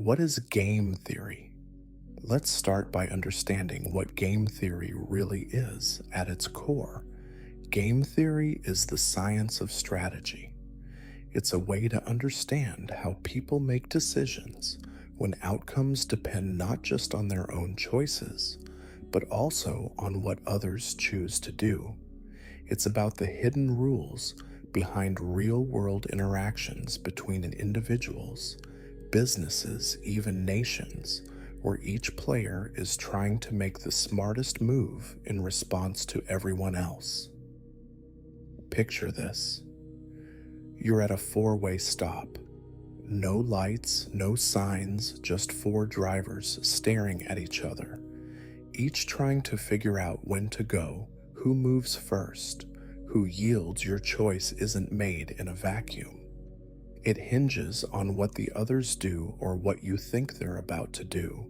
What is game theory? Let's start by understanding what game theory really is at its core. Game theory is the science of strategy. It's a way to understand how people make decisions when outcomes depend not just on their own choices, but also on what others choose to do. It's about the hidden rules behind real world interactions between individuals, businesses, even nations, where each player is trying to make the smartest move in response to everyone else. Picture this. You're at a four-way stop. No lights, no signs, just four drivers staring at each other, each trying to figure out when to go, who moves first, who yields. Your choice isn't made in a vacuum. It hinges on what the others do or what you think they're about to do.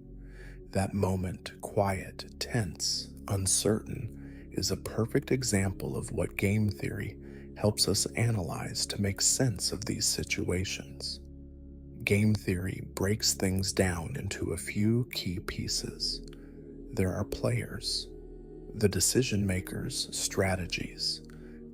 That moment, quiet, tense, uncertain, is a perfect example of what game theory helps us analyze to make sense of these situations. Game theory breaks things down into a few key pieces. There are players, the decision makers, strategies,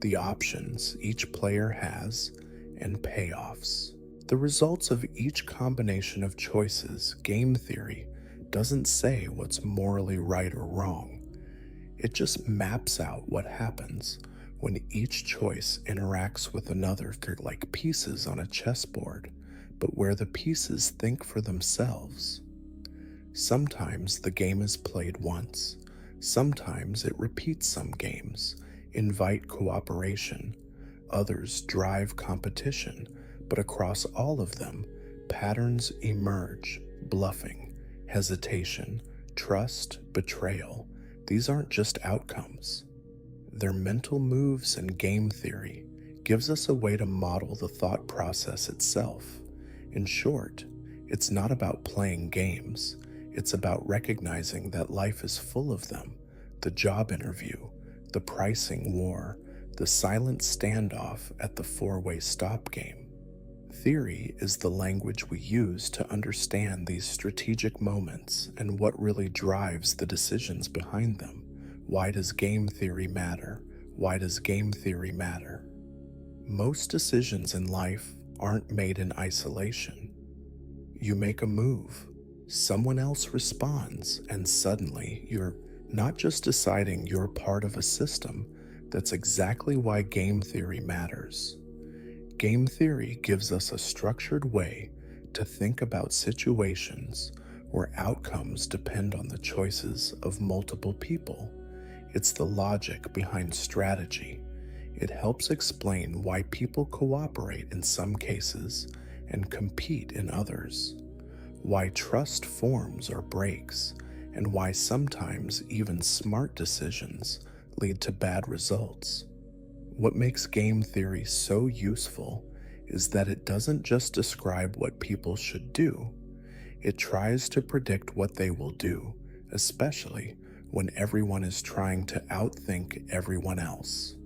the options each player has, and payoffs. The results of each combination of choices. Game theory doesn't say what's morally right or wrong. It just maps out what happens when each choice interacts with another. They're like pieces on a chessboard, but where the pieces think for themselves. Sometimes the game is played once. Sometimes it repeats. Some games invite cooperation. Others drive competition, but across all of them, patterns emerge: bluffing, hesitation, trust, betrayal. These aren't just outcomes. They're mental moves, and game theory gives us a way to model the thought process itself. In short, it's not about playing games. It's about recognizing that life is full of them: the job interview, the pricing war, the silent standoff at the four-way stop game. Theory is the language we use to understand these strategic moments and what really drives the decisions behind them. Why does game theory matter? Why does game theory matter? Most decisions in life aren't made in isolation. You make a move, someone else responds, and suddenly you're not just deciding, you're part of a system. That's exactly why game theory matters. Game theory gives us a structured way to think about situations where outcomes depend on the choices of multiple people. It's the logic behind strategy. It helps explain why people cooperate in some cases and compete in others, why trust forms or breaks, and why sometimes even smart decisions lead to bad results. What makes game theory so useful is that it doesn't just describe what people should do. It tries to predict what they will do, especially when everyone is trying to outthink everyone else.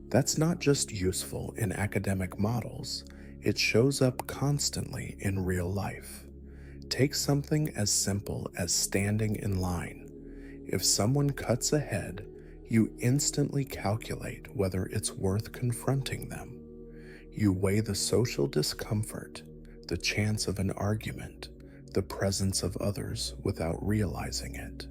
That's not just useful in academic models, it shows up constantly in real life. Take something as simple as standing in line. If someone cuts ahead, you instantly calculate whether it's worth confronting them. You weigh the social discomfort, the chance of an argument, the presence of others without realizing it.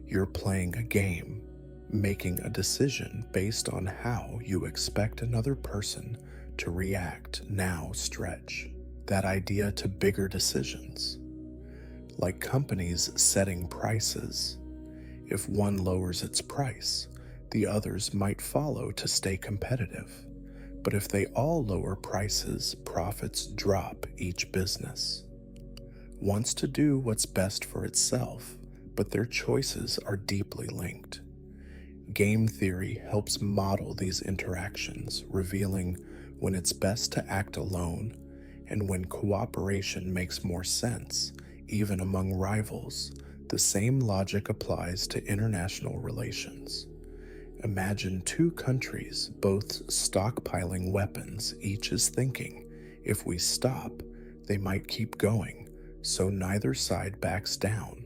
You're playing a game, making a decision based on how you expect another person to react. Now stretch that idea to bigger decisions, like companies setting prices. If one lowers its price, the others might follow to stay competitive. But if they all lower prices, profits drop. Each business wants to do what's best for itself, but their choices are deeply linked. Game theory helps model these interactions, revealing when it's best to act alone and when cooperation makes more sense, even among rivals. The same logic applies to international relations. Imagine two countries both stockpiling weapons. Each is thinking, if we stop, they might keep going. so neither side backs down,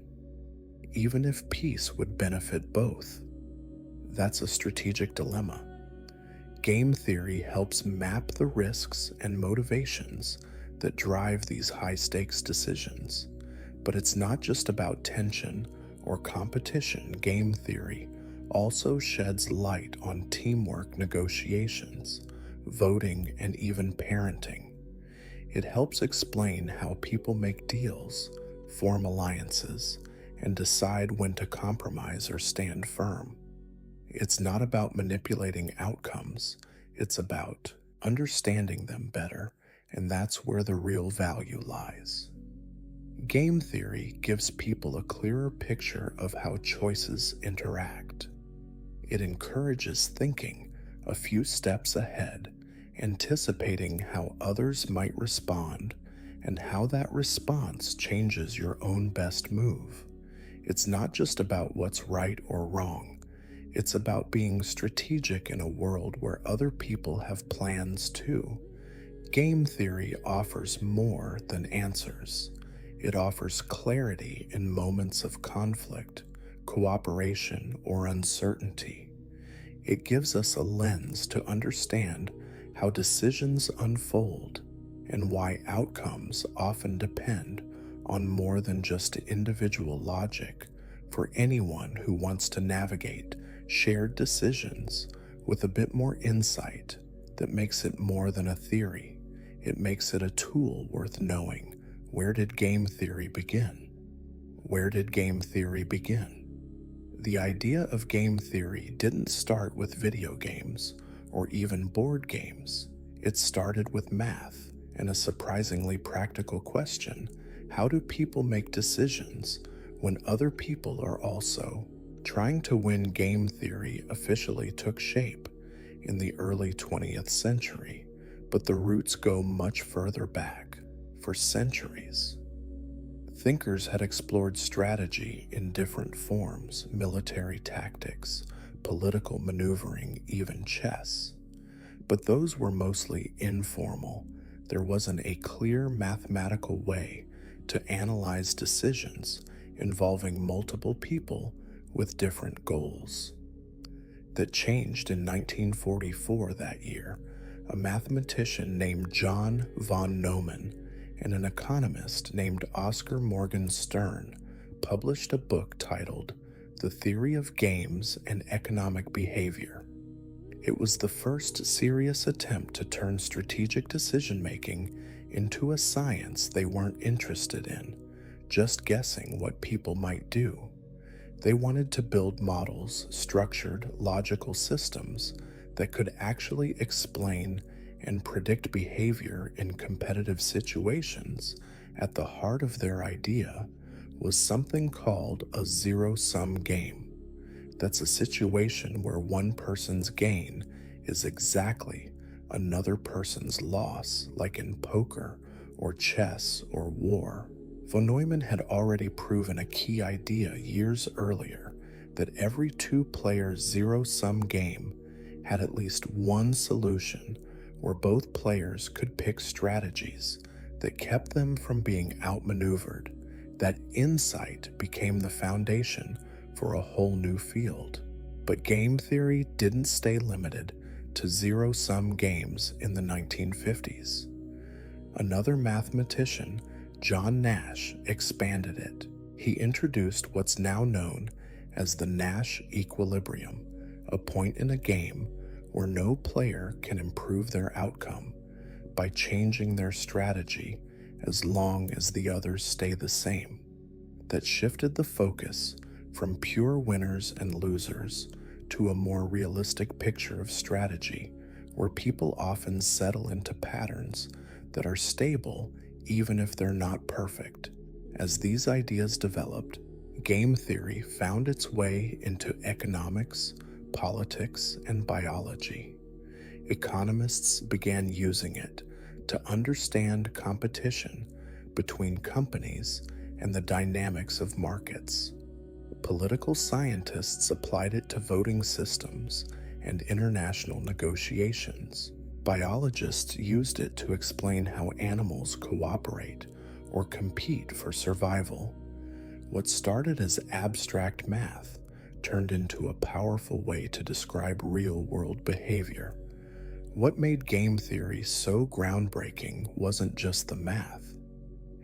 even if peace would benefit both. That's a strategic dilemma. Game theory helps map the risks and motivations that drive these high-stakes decisions. But it's not just about tension or competition. Game theory also sheds light on teamwork, negotiations, voting, and even parenting. It helps explain how people make deals, form alliances, and decide when to compromise or stand firm. It's not about manipulating outcomes, it's about understanding them better, and that's where the real value lies. Game theory gives people a clearer picture of how choices interact. It encourages thinking a few steps ahead, anticipating how others might respond and how that response changes your own best move. It's not just about what's right or wrong. It's about being strategic in a world where other people have plans too. Game theory offers more than answers. It offers clarity in moments of conflict, cooperation, or uncertainty. It gives us a lens to understand how decisions unfold and why outcomes often depend on more than just individual logic for anyone who wants to navigate shared decisions with a bit more insight. That makes it more than a theory. It makes it a tool worth knowing. Where did game theory begin? Where did game theory begin? The idea of game theory didn't start with video games or even board games. It started with math and a surprisingly practical question: how do people make decisions when other people are also trying to win? Game theory officially took shape in the early 20th century, but the roots go much further back. For centuries, thinkers had explored strategy in different forms: military tactics, political maneuvering, even chess. But those were mostly informal. There wasn't a clear mathematical way to analyze decisions involving multiple people with different goals. That changed in 1944. That year, a mathematician named John von Neumann and an economist named Oscar Morgenstern published a book titled The Theory of Games and Economic Behavior. It was the first serious attempt to turn strategic decision-making into a science they weren't interested in, just guessing what people might do. They wanted to build models, structured, logical systems that could actually explain and predict behavior in competitive situations. At the heart of their idea was something called a zero-sum game. That's a situation where one person's gain is exactly another person's loss, like in poker or chess or war. Von Neumann had already proven a key idea years earlier, that every two-player zero-sum game had at least one solution where both players could pick strategies that kept them from being outmaneuvered. That insight became the foundation for a whole new field. But game theory didn't stay limited to zero-sum games in the 1950s. Another mathematician, John Nash, expanded it. He introduced what's now known as the Nash equilibrium, a point in a game where no player can improve their outcome by changing their strategy as long as the others stay the same. That shifted the focus from pure winners and losers to a more realistic picture of strategy, where people often settle into patterns that are stable even if they're not perfect. As these ideas developed, game theory found its way into economics, politics, and biology. Economists began using it to understand competition between companies and the dynamics of markets. Political scientists applied it to voting systems and international negotiations. Biologists used it to explain how animals cooperate or compete for survival. What started as abstract math turned into a powerful way to describe real-world behavior. What made game theory so groundbreaking wasn't just the math.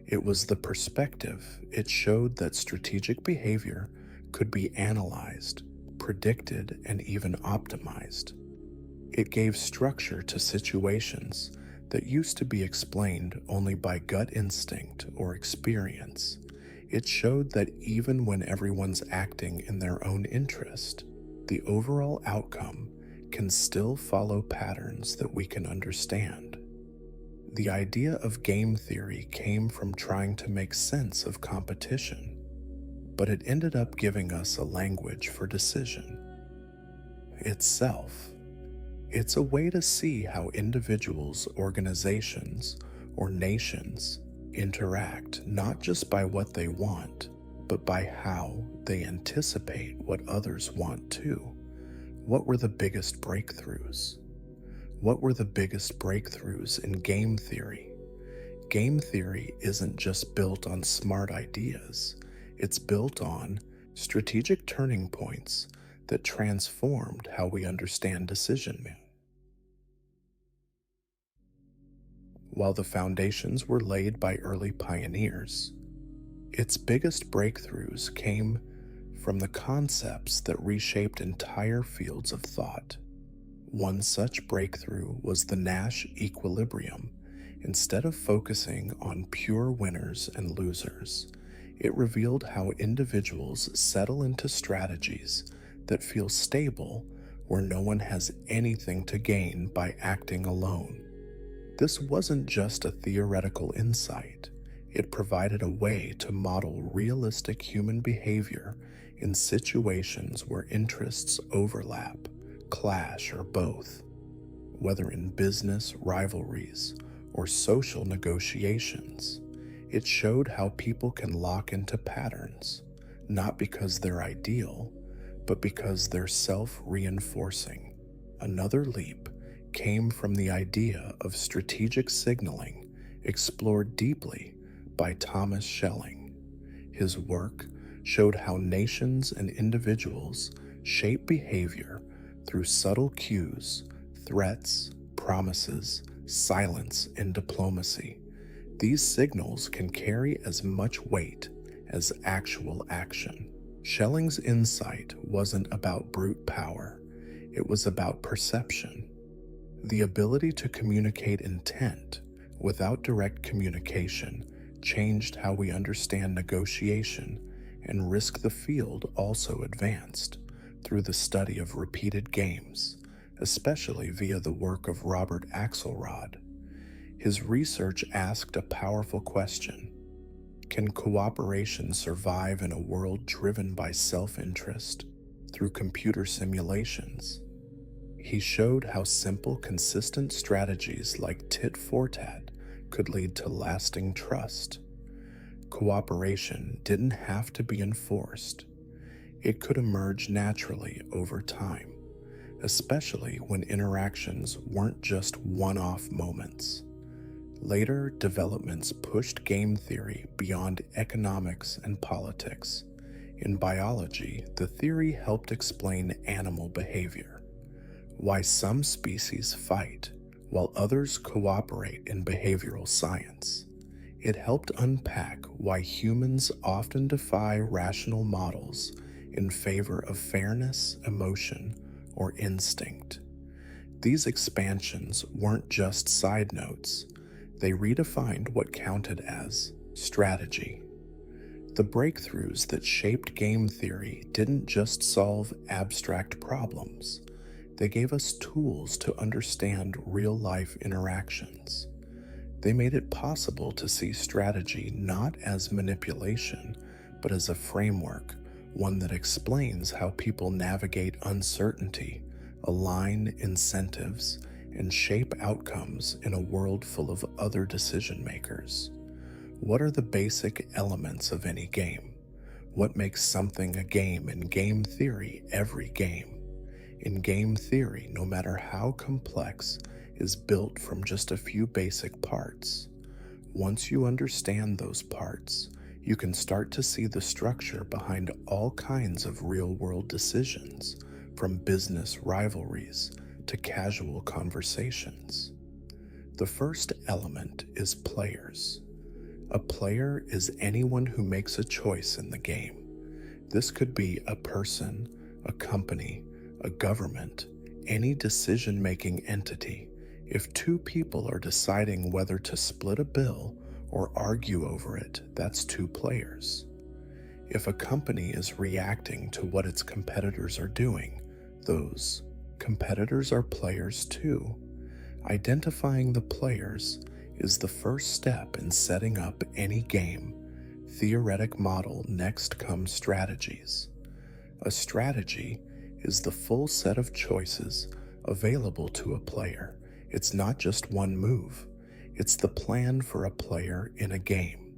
It was the perspective. It showed that strategic behavior could be analyzed, predicted, and even optimized. It gave structure to situations that used to be explained only by gut instinct or experience. It showed that even when everyone's acting in their own interest, the overall outcome can still follow patterns that we can understand. The idea of game theory came from trying to make sense of competition, but it ended up giving us a language for decision itself. It's a way to see how individuals, organizations, or nations interact not just by what they want, but by how they anticipate what others want too. What were the biggest breakthroughs? What were the biggest breakthroughs in game theory? Game theory isn't just built on smart ideas, it's built on strategic turning points that transformed how we understand decision-making. While the foundations were laid by early pioneers, its biggest breakthroughs came from the concepts that reshaped entire fields of thought. One such breakthrough was the Nash equilibrium. Instead of focusing on pure winners and losers, it revealed how individuals settle into strategies that feel stable where no one has anything to gain by acting alone. This wasn't just a theoretical insight. It provided a way to model realistic human behavior in situations where interests overlap, clash, or both, whether in business rivalries or social negotiations. It showed how people can lock into patterns, not because they're ideal, but because they're self-reinforcing. Another leap came from the idea of strategic signaling, explored deeply by Thomas Schelling. His work showed how nations and individuals shape behavior through subtle cues, threats, promises, silence, and diplomacy. These signals can carry as much weight as actual action. Schelling's insight wasn't about brute power, it was about perception. The ability to communicate intent without direct communication changed how we understand negotiation, and risk. The field also advanced through the study of repeated games, especially via the work of Robert Axelrod. His research asked a powerful question: can cooperation survive in a world driven by self-interest through computer simulations? He showed how simple, consistent strategies like tit-for-tat could lead to lasting trust. Cooperation didn't have to be enforced. It could emerge naturally over time, especially when interactions weren't just one-off moments. Later developments pushed game theory beyond economics and politics. In biology, the theory helped explain animal behavior, why some species fight while others cooperate in behavioral science. It helped unpack why humans often defy rational models in favor of fairness, emotion, or instinct. These expansions weren't just side notes, they redefined what counted as strategy. The breakthroughs that shaped game theory didn't just solve abstract problems, they gave us tools to understand real-life interactions. They made it possible to see strategy not as manipulation, but as a framework, one that explains how people navigate uncertainty, align incentives, and shape outcomes in a world full of other decision makers. What are the basic elements of any game? What makes something a game in game theory? Every game in game theory, no matter how complex, is built from just a few basic parts. Once you understand those parts, you can start to see the structure behind all kinds of real-world decisions, from business rivalries to casual conversations. The first element is players. A player is anyone who makes a choice in the game. This could be a person, a company, a government, any decision-making entity. If two people are deciding whether to split a bill or argue over it, that's two players. If a company is reacting to what its competitors are doing, those competitors are players too. Identifying the players is the first step in setting up any game. Theoretic model. Next comes strategies. A strategy is the full set of choices available to a player. It's not just one move, it's the plan for a player in a game.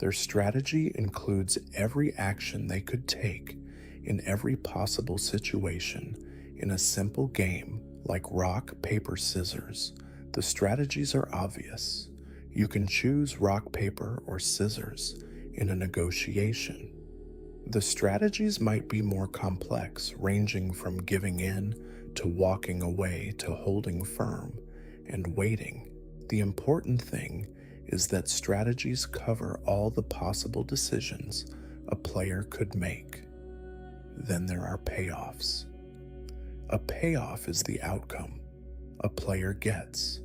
Their strategy includes every action they could take in every possible situation. In a simple game like rock, paper, scissors, the strategies are obvious. You can choose rock, paper, or scissors in a negotiation. The strategies might be more complex, ranging from giving in to walking away to holding firm and waiting. The important thing is that strategies cover all the possible decisions a player could make. Then there are payoffs. A payoff is the outcome a player gets.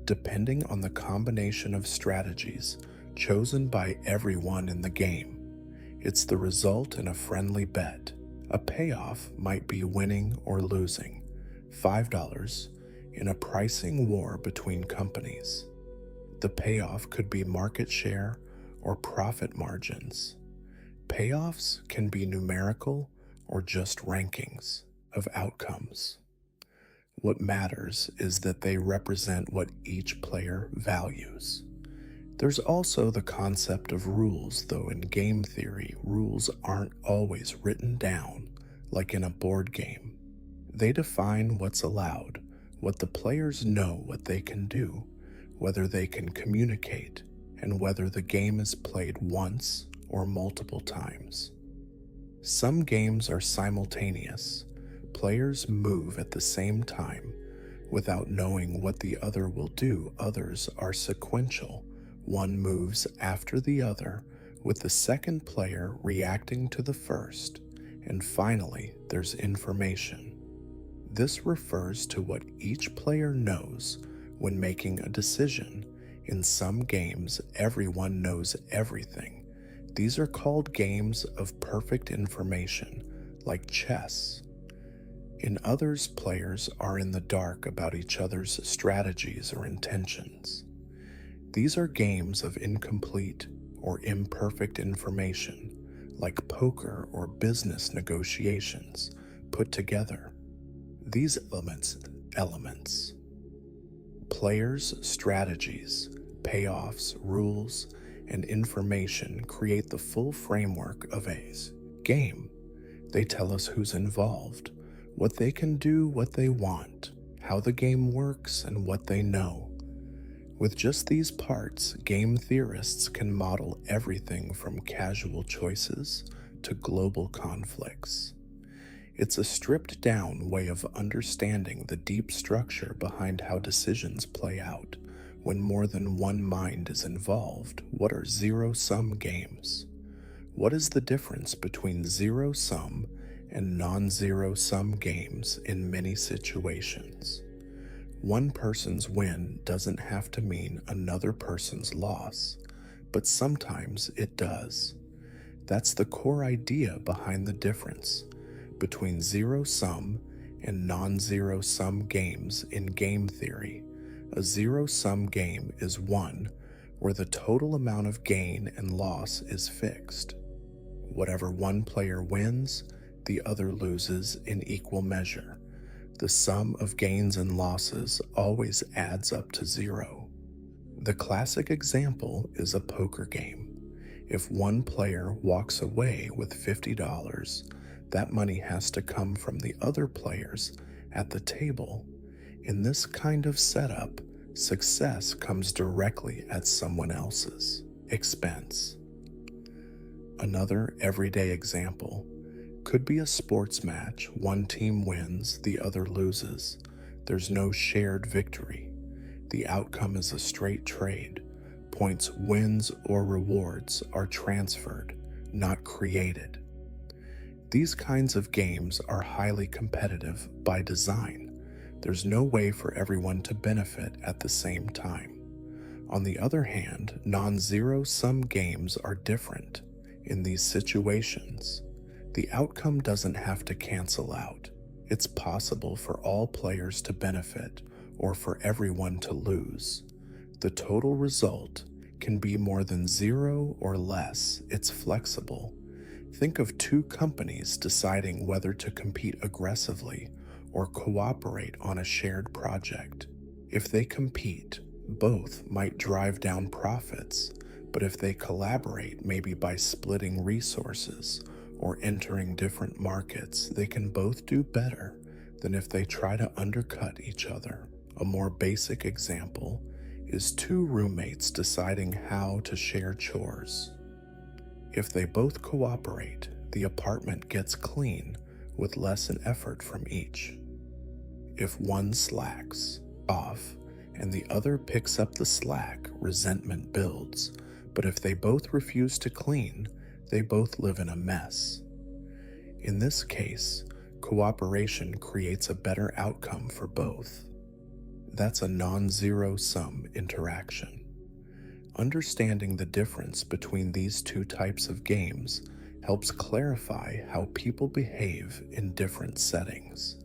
Depending on the combination of strategies chosen by everyone in the game, it's the result in a friendly bet. A payoff might be winning or losing $5 in a pricing war between companies. The payoff could be market share or profit margins. Payoffs can be numerical or just rankings of outcomes. What matters is that they represent what each player values. There's also the concept of rules, though in game theory, rules aren't always written down like in a board game. They define what's allowed, what the players know what they can do, whether they can communicate, and whether the game is played once or multiple times. Some games are simultaneous. Players move at the same time without knowing what the other will do. Others are sequential. One moves after the other, with the second player reacting to the first. And finally, there's information. This refers to what each player knows when making a decision. In some games, everyone knows everything. These are called games of perfect information, like chess. In others, players are in the dark about each other's strategies or intentions. These are games of incomplete or imperfect information, like poker or business negotiations put together. These elements, players, strategies, payoffs, rules, and information create the full framework of a game. They tell us who's involved, what they can do, what they want, how the game works, and what they know. With just these parts, game theorists can model everything from casual choices to global conflicts. It's a stripped-down way of understanding the deep structure behind how decisions play out when more than one mind is involved. What are zero-sum games? What is the difference between zero-sum and non-zero-sum games in many situations? One person's win doesn't have to mean another person's loss, but sometimes it does. That's the core idea behind the difference between zero-sum and non-zero-sum games in game theory. A zero-sum game is one where the total amount of gain and loss is fixed. Whatever one player wins, the other loses in equal measure. The sum of gains and losses always adds up to zero. The classic example is a poker game. If one player walks away with $50, that money has to come from the other players at the table. In this kind of setup, Success comes directly at someone else's expense. Another everyday example could be a sports match. One team wins, the other loses. There's no shared victory. The outcome is a straight trade. Points, wins, or rewards are transferred, not created. These kinds of games are highly competitive by design. There's no way for everyone to benefit at the same time. On the other hand, non-zero sum games are different. In these situations, the outcome doesn't have to cancel out. It's possible for all players to benefit or for everyone to lose. The total result can be more than zero or less. It's flexible. Think of two companies deciding whether to compete aggressively or cooperate on a shared project. If they compete, both might drive down profits, but if they collaborate, maybe by splitting resources or entering different markets, they can both do better than if they try to undercut each other. A more basic example is two roommates deciding how to share chores. If they both cooperate, the apartment gets clean with less effort from each. If one slacks off and the other picks up the slack, resentment builds. But if they both refuse to clean, they both live in a mess. In this case, cooperation creates a better outcome for both. That's a non-zero sum interaction. Understanding the difference between these two types of games helps clarify how people behave in different settings.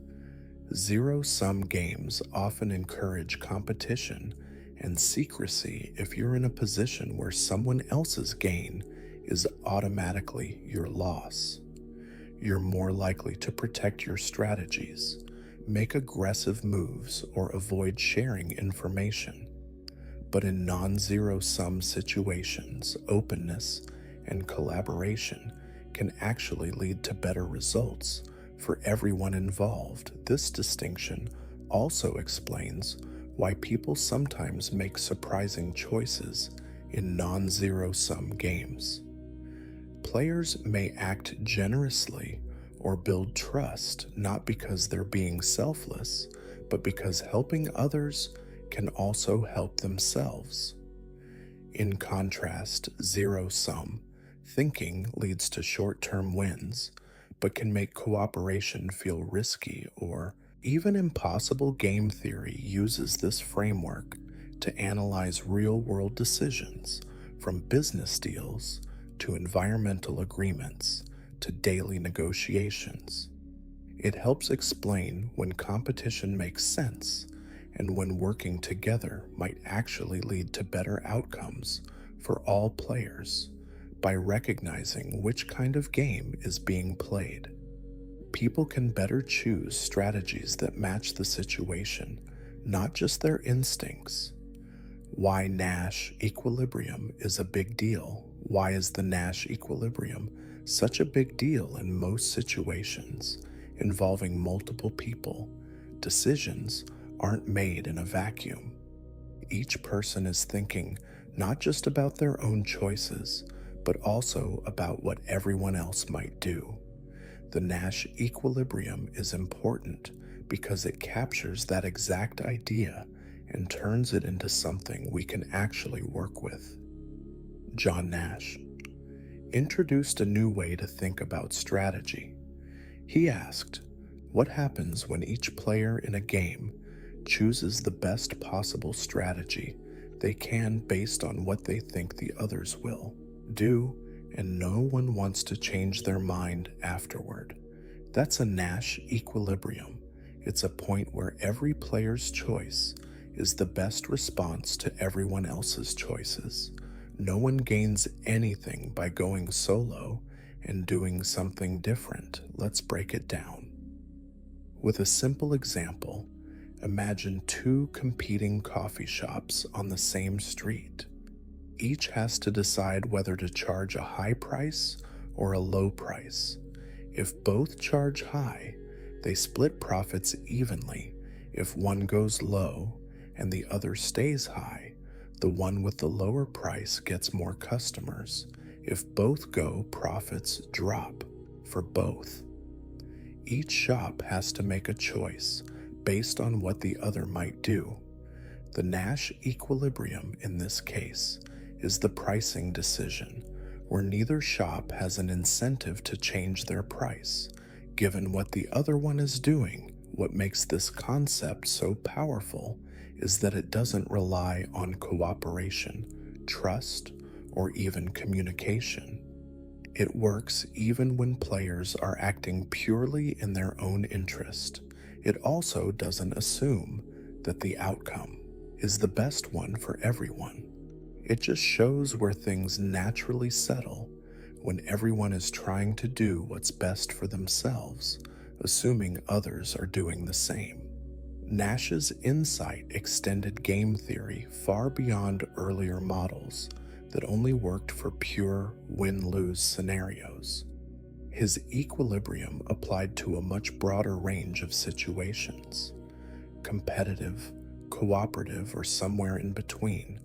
Zero-sum games often encourage competition and secrecy. If you're in a position where someone else's gain is automatically your loss, you're more likely to protect your strategies, make aggressive moves, or avoid sharing information. But in non-zero-sum situations, openness and collaboration can actually lead to better results for everyone involved. This distinction also explains why people sometimes make surprising choices in non-zero-sum games. Players may act generously or build trust not because they're being selfless, but because helping others can also help themselves. In contrast, zero-sum thinking leads to short-term wins, but can make cooperation feel risky or even impossible. Game theory uses this framework to analyze real-world decisions, from business deals to environmental agreements to daily negotiations. It helps explain when competition makes sense and when working together might actually lead to better outcomes for all players. By recognizing which kind of game is being played, people can better choose strategies that match the situation, not just their instincts. Why Nash equilibrium is a big deal. Why is the Nash equilibrium such a big deal in most situations involving multiple people? Decisions aren't made in a vacuum. Each person is thinking not just about their own choices, but also about what everyone else might do. The Nash equilibrium is important because it captures that exact idea and turns it into something we can actually work with. John Nash introduced a new way to think about strategy. He asked, what happens when each player in a game chooses the best possible strategy they can based on what they think the others will do, and no one wants to change their mind afterward? That's a Nash equilibrium. It's a point where every player's choice is the best response to everyone else's choices. No one gains anything by going solo and doing something different. Let's break it down. With a simple example, imagine two competing coffee shops on the same street. Each has to decide whether to charge a high price or a low price. If both charge high, they split profits evenly. If one goes low and the other stays high, the one with the lower price gets more customers. If both go, profits drop for both. Each shop has to make a choice based on what the other might do. The Nash equilibrium in this case is the pricing decision, where neither shop has an incentive to change their price, given what the other one is doing. What makes this concept so powerful is that it doesn't rely on cooperation, trust, or even communication. It works even when players are acting purely in their own interest. It also doesn't assume that the outcome is the best one for everyone. It just shows where things naturally settle when everyone is trying to do what's best for themselves, assuming others are doing the same. Nash's insight extended game theory far beyond earlier models that only worked for pure win-lose scenarios. His equilibrium applied to a much broader range of situations: competitive, cooperative, or somewhere in between.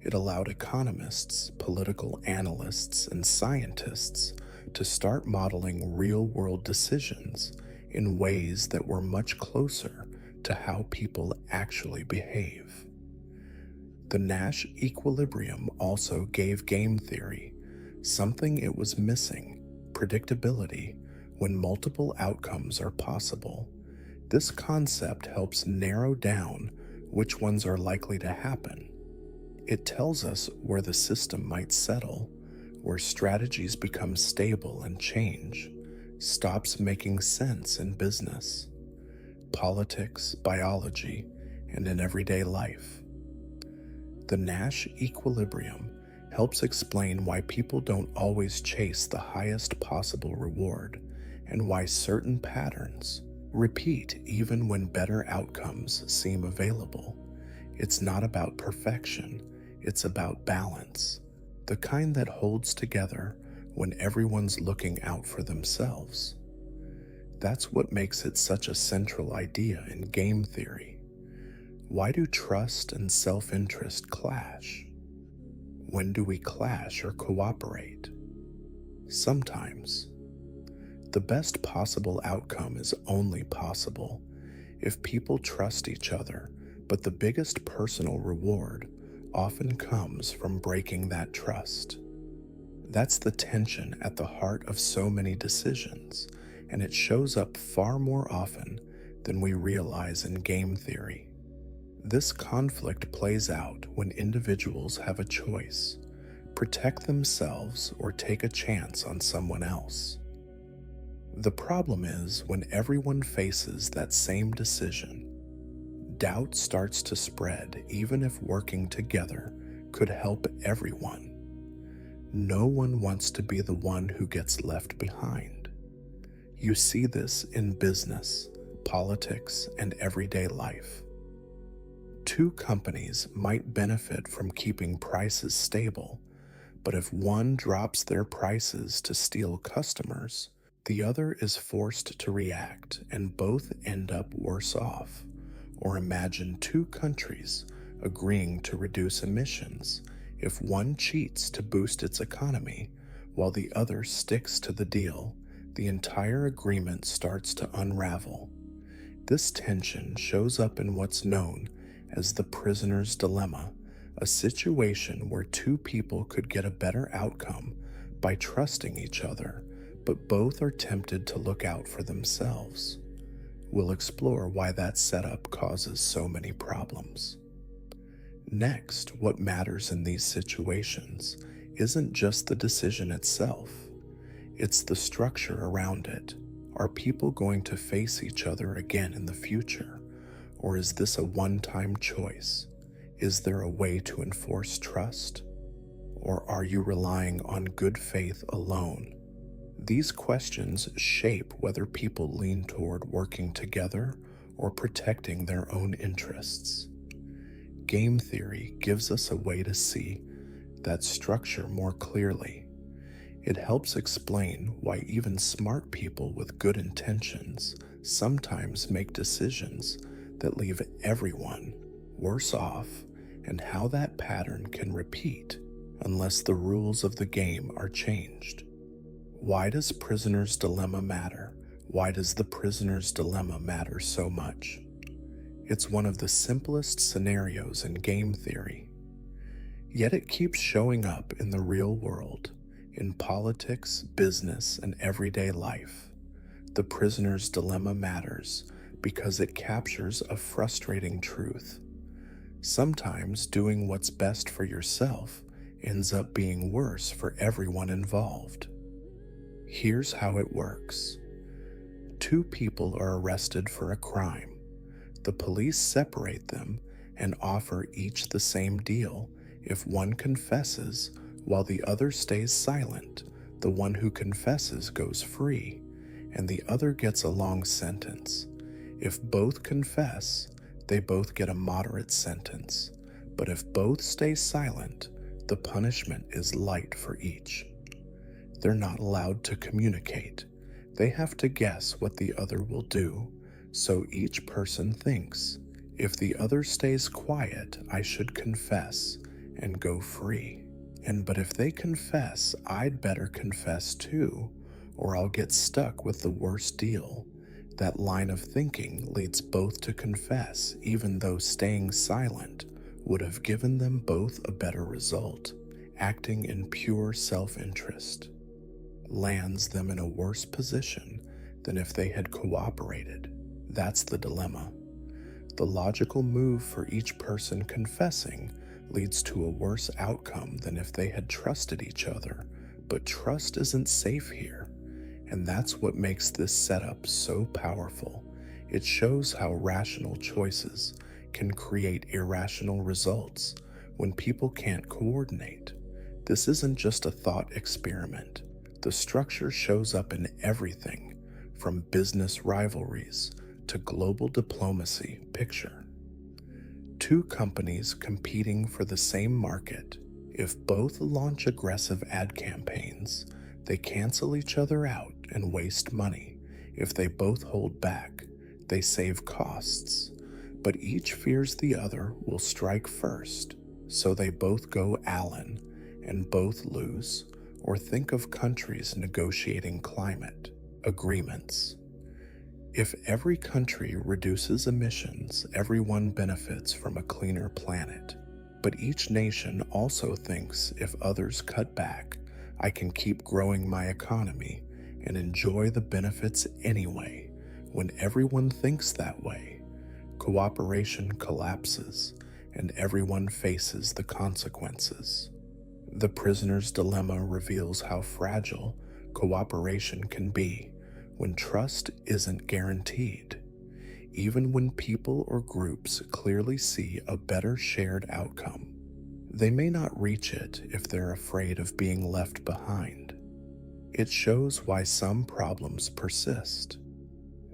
It allowed economists, political analysts, and scientists to start modeling real-world decisions in ways that were much closer to how people actually behave. The Nash equilibrium also gave game theory something it was missing: predictability when multiple outcomes are possible. This concept helps narrow down which ones are likely to happen. It tells us where the system might settle, where strategies become stable and change, stops making sense in business, politics, biology, and in everyday life. The Nash equilibrium helps explain why people don't always chase the highest possible reward, and why certain patterns repeat even when better outcomes seem available. It's not about perfection, it's about balance, the kind that holds together when everyone's looking out for themselves. That's what makes it such a central idea in game theory. Why do trust and self-interest clash? When do we clash or cooperate? Sometimes. The best possible outcome is only possible if people trust each other, but the biggest personal reward often comes from breaking that trust. That's the tension at the heart of so many decisions, and it shows up far more often than we realize in game theory. This conflict plays out when individuals have a choice: protect themselves or take a chance on someone else. The problem is, when everyone faces that same decision, doubt starts to spread even if working together could help everyone. No one wants to be the one who gets left behind. You see this in business, politics, and everyday life. Two companies might benefit from keeping prices stable, but if one drops their prices to steal customers, the other is forced to react, and both end up worse off. Or imagine two countries agreeing to reduce emissions. If one cheats to boost its economy, while the other sticks to the deal, the entire agreement starts to unravel. This tension shows up in what's known as the prisoner's dilemma, a situation where two people could get a better outcome by trusting each other, but both are tempted to look out for themselves. We'll explore why that setup causes so many problems. Next, what matters in these situations isn't just the decision itself, it's the structure around it. Are people going to face each other again in the future? Or is this a one-time choice? Is there a way to enforce trust? Or are you relying on good faith alone? These questions shape whether people lean toward working together or protecting their own interests. Game theory gives us a way to see that structure more clearly. It helps explain why even smart people with good intentions sometimes make decisions that leave everyone worse off, and how that pattern can repeat unless the rules of the game are changed. Why does prisoner's dilemma matter? Why does the prisoner's dilemma matter so much? It's one of the simplest scenarios in game theory. Yet it keeps showing up in the real world, in politics, business, and everyday life. The prisoner's dilemma matters because it captures a frustrating truth. Sometimes doing what's best for yourself ends up being worse for everyone involved. Here's how it works. Two people are arrested for a crime. The police separate them and offer each the same deal. If one confesses while the other stays silent, the one who confesses goes free, and the other gets a long sentence. If both confess, they both get a moderate sentence, but if both stay silent, the punishment is light for each. They're not allowed to communicate. They have to guess what the other will do, so each person thinks, if the other stays quiet, I should confess and go free. But if they confess, I'd better confess too, or I'll get stuck with the worst deal. That line of thinking leads both to confess, even though staying silent would have given them both a better result. Acting in pure self-interest lands them in a worse position than if they had cooperated. That's the dilemma. The logical move for each person confessing leads to a worse outcome than if they had trusted each other, but trust isn't safe here, and that's what makes this setup so powerful. It shows how rational choices can create irrational results when people can't coordinate. This isn't just a thought experiment. The structure shows up in everything, from business rivalries to global diplomacy. Picture two companies competing for the same market. If both launch aggressive ad campaigns, they cancel each other out and waste money. If they both hold back, they save costs. But each fears the other will strike first, so they both go Allen and both lose. Or think of countries negotiating climate agreements. If every country reduces emissions, everyone benefits from a cleaner planet. But each nation also thinks if others cut back, I can keep growing my economy and enjoy the benefits anyway. When everyone thinks that way, cooperation collapses and everyone faces the consequences. The prisoner's dilemma reveals how fragile cooperation can be when trust isn't guaranteed. Even when people or groups clearly see a better shared outcome, they may not reach it if they're afraid of being left behind. It shows why some problems persist,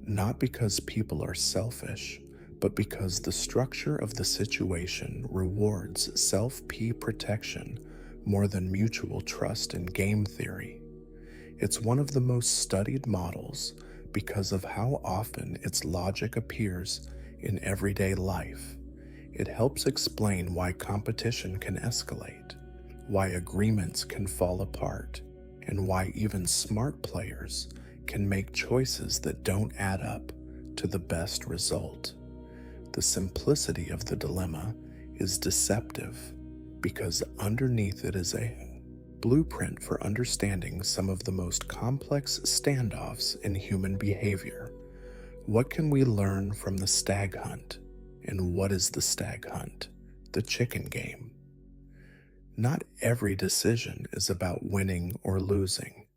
not because people are selfish, but because the structure of the situation rewards self-protection more than mutual trust in game theory. It's one of the most studied models because of how often its logic appears in everyday life. It helps explain why competition can escalate, why agreements can fall apart, and why even smart players can make choices that don't add up to the best result. The simplicity of the dilemma is deceptive because underneath it is a blueprint for understanding some of the most complex standoffs in human behavior. What can we learn from the stag hunt? And what is the stag hunt? The chicken game. Not every decision is about winning or losing.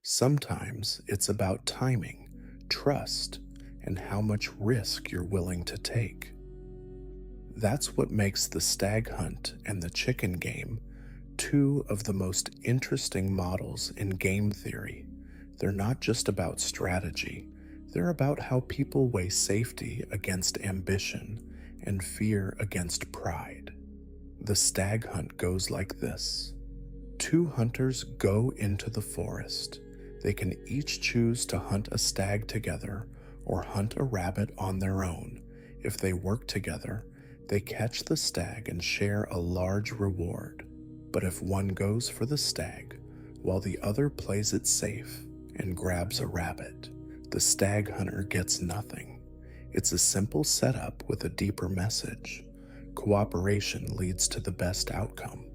Sometimes it's about timing, trust, and how much risk you're willing to take. That's what makes the stag hunt and the chicken game two of the most interesting models in game theory. They're not just about strategy, they're about how people weigh safety against ambition and fear against pride. The stag hunt goes like this. Two hunters go into the forest. They can each choose to hunt a stag together or hunt a rabbit on their own. If they work together, They catch the stag and share a large reward. But if one goes for the stag, while the other plays it safe and grabs a rabbit, the stag hunter gets nothing. It's a simple setup with a deeper message. Cooperation leads to the best outcome,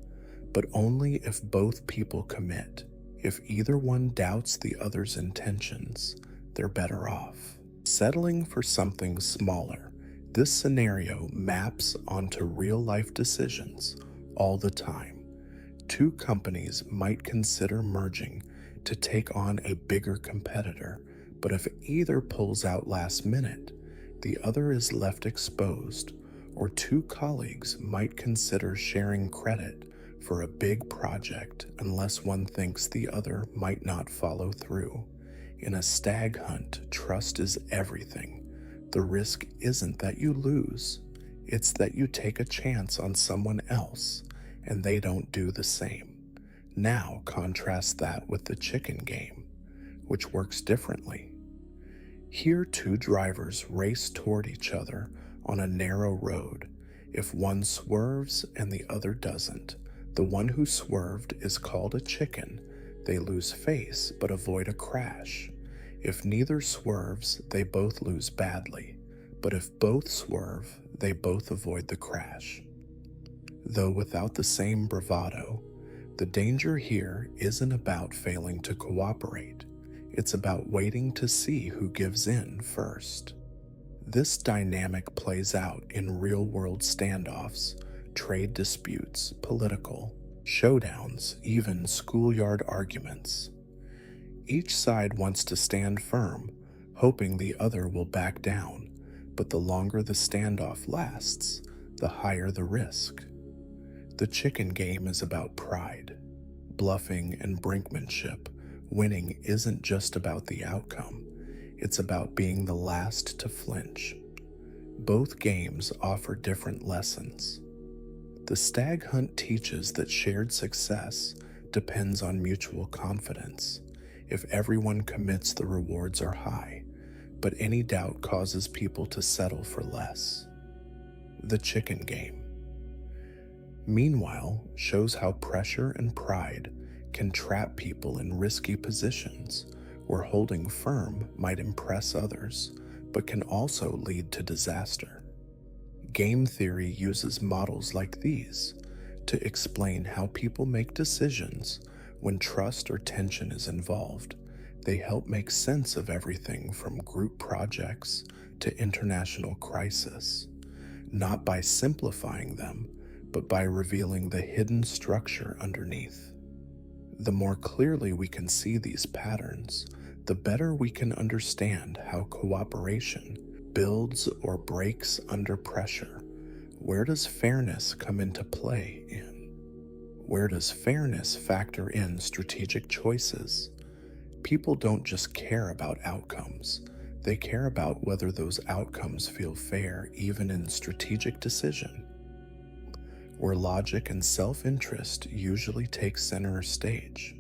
but only if both people commit. If either one doubts the other's intentions, they're better off settling for something smaller. This scenario maps onto real-life decisions all the time. Two companies might consider merging to take on a bigger competitor, but if either pulls out last minute, the other is left exposed. Or two colleagues might consider sharing credit for a big project unless one thinks the other might not follow through. In a stag hunt, trust is everything. The risk isn't that you lose, it's that you take a chance on someone else and they don't do the same. Now contrast that with the chicken game, which works differently. Here, two drivers race toward each other on a narrow road. If one swerves and the other doesn't, the one who swerved is called a chicken. They lose face but avoid a crash. If neither swerves, they both lose badly. But if both swerve, they both avoid the crash. Though without the same bravado, the danger here isn't about failing to cooperate. It's about waiting to see who gives in first. This dynamic plays out in real-world standoffs, trade disputes, political showdowns, even schoolyard arguments. Each side wants to stand firm, hoping the other will back down, but the longer the standoff lasts, the higher the risk. The chicken game is about pride, bluffing, and brinkmanship. Winning isn't just about the outcome, it's about being the last to flinch. Both games offer different lessons. The stag hunt teaches that shared success depends on mutual confidence. If everyone commits, the rewards are high, but any doubt causes people to settle for less. The chicken game, meanwhile, shows how pressure and pride can trap people in risky positions where holding firm might impress others, but can also lead to disaster. Game theory uses models like these to explain how people make decisions when trust or tension is involved. They help make sense of everything from group projects to international crisis, not by simplifying them, but by revealing the hidden structure underneath. The more clearly we can see these patterns, the better we can understand how cooperation builds or breaks under pressure. Where does fairness come into play in? Where does fairness factor in strategic choices? People don't just care about outcomes, they care about whether those outcomes feel fair even in strategic decision. Where logic and self-interest usually take center stage,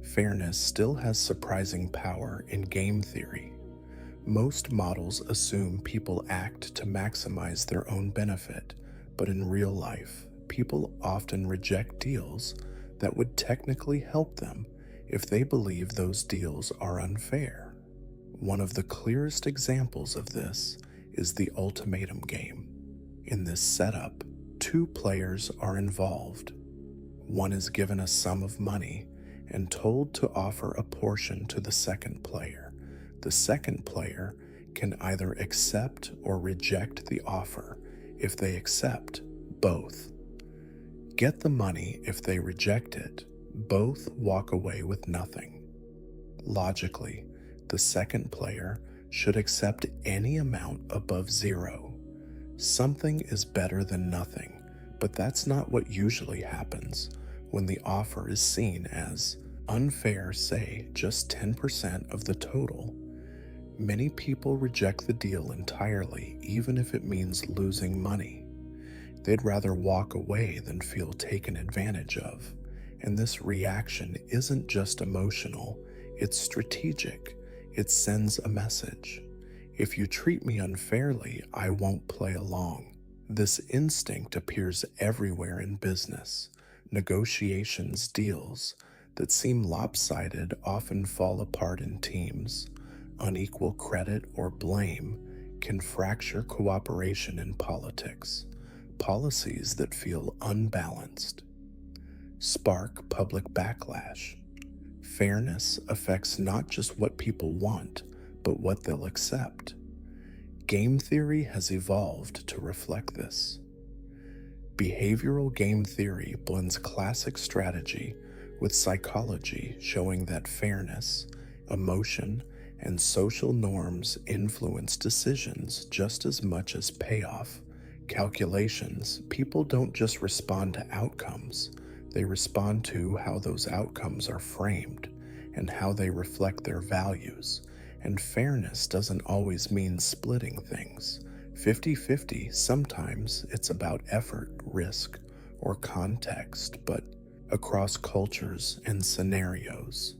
fairness still has surprising power in game theory. Most models assume people act to maximize their own benefit, but in real life, people often reject deals that would technically help them if they believe those deals are unfair. One of the clearest examples of this is the ultimatum game. In this setup, two players are involved. One is given a sum of money and told to offer a portion to the second player. The second player can either accept or reject the offer. If they accept, both get the money. If they reject it, both walk away with nothing. Logically, the second player should accept any amount above zero. Something is better than nothing, but that's not what usually happens when the offer is seen as unfair, say just 10% of the total. Many people reject the deal entirely, even if it means losing money. They'd rather walk away than feel taken advantage of. And this reaction isn't just emotional, it's strategic. It sends a message. If you treat me unfairly, I won't play along. This instinct appears everywhere in business. Negotiations, deals that seem lopsided often fall apart in teams. Unequal credit or blame can fracture cooperation in politics. Policies that feel unbalanced spark public backlash. Fairness affects not just what people want, but what they'll accept. Game theory has evolved to reflect this. Behavioral game theory blends classic strategy with psychology, showing that fairness, emotion, and social norms influence decisions just as much as payoff. Calculations, people don't just respond to outcomes, they respond to how those outcomes are framed and how they reflect their values. And fairness doesn't always mean splitting things. 50-50, sometimes it's about effort, risk, or context, but across cultures and scenarios.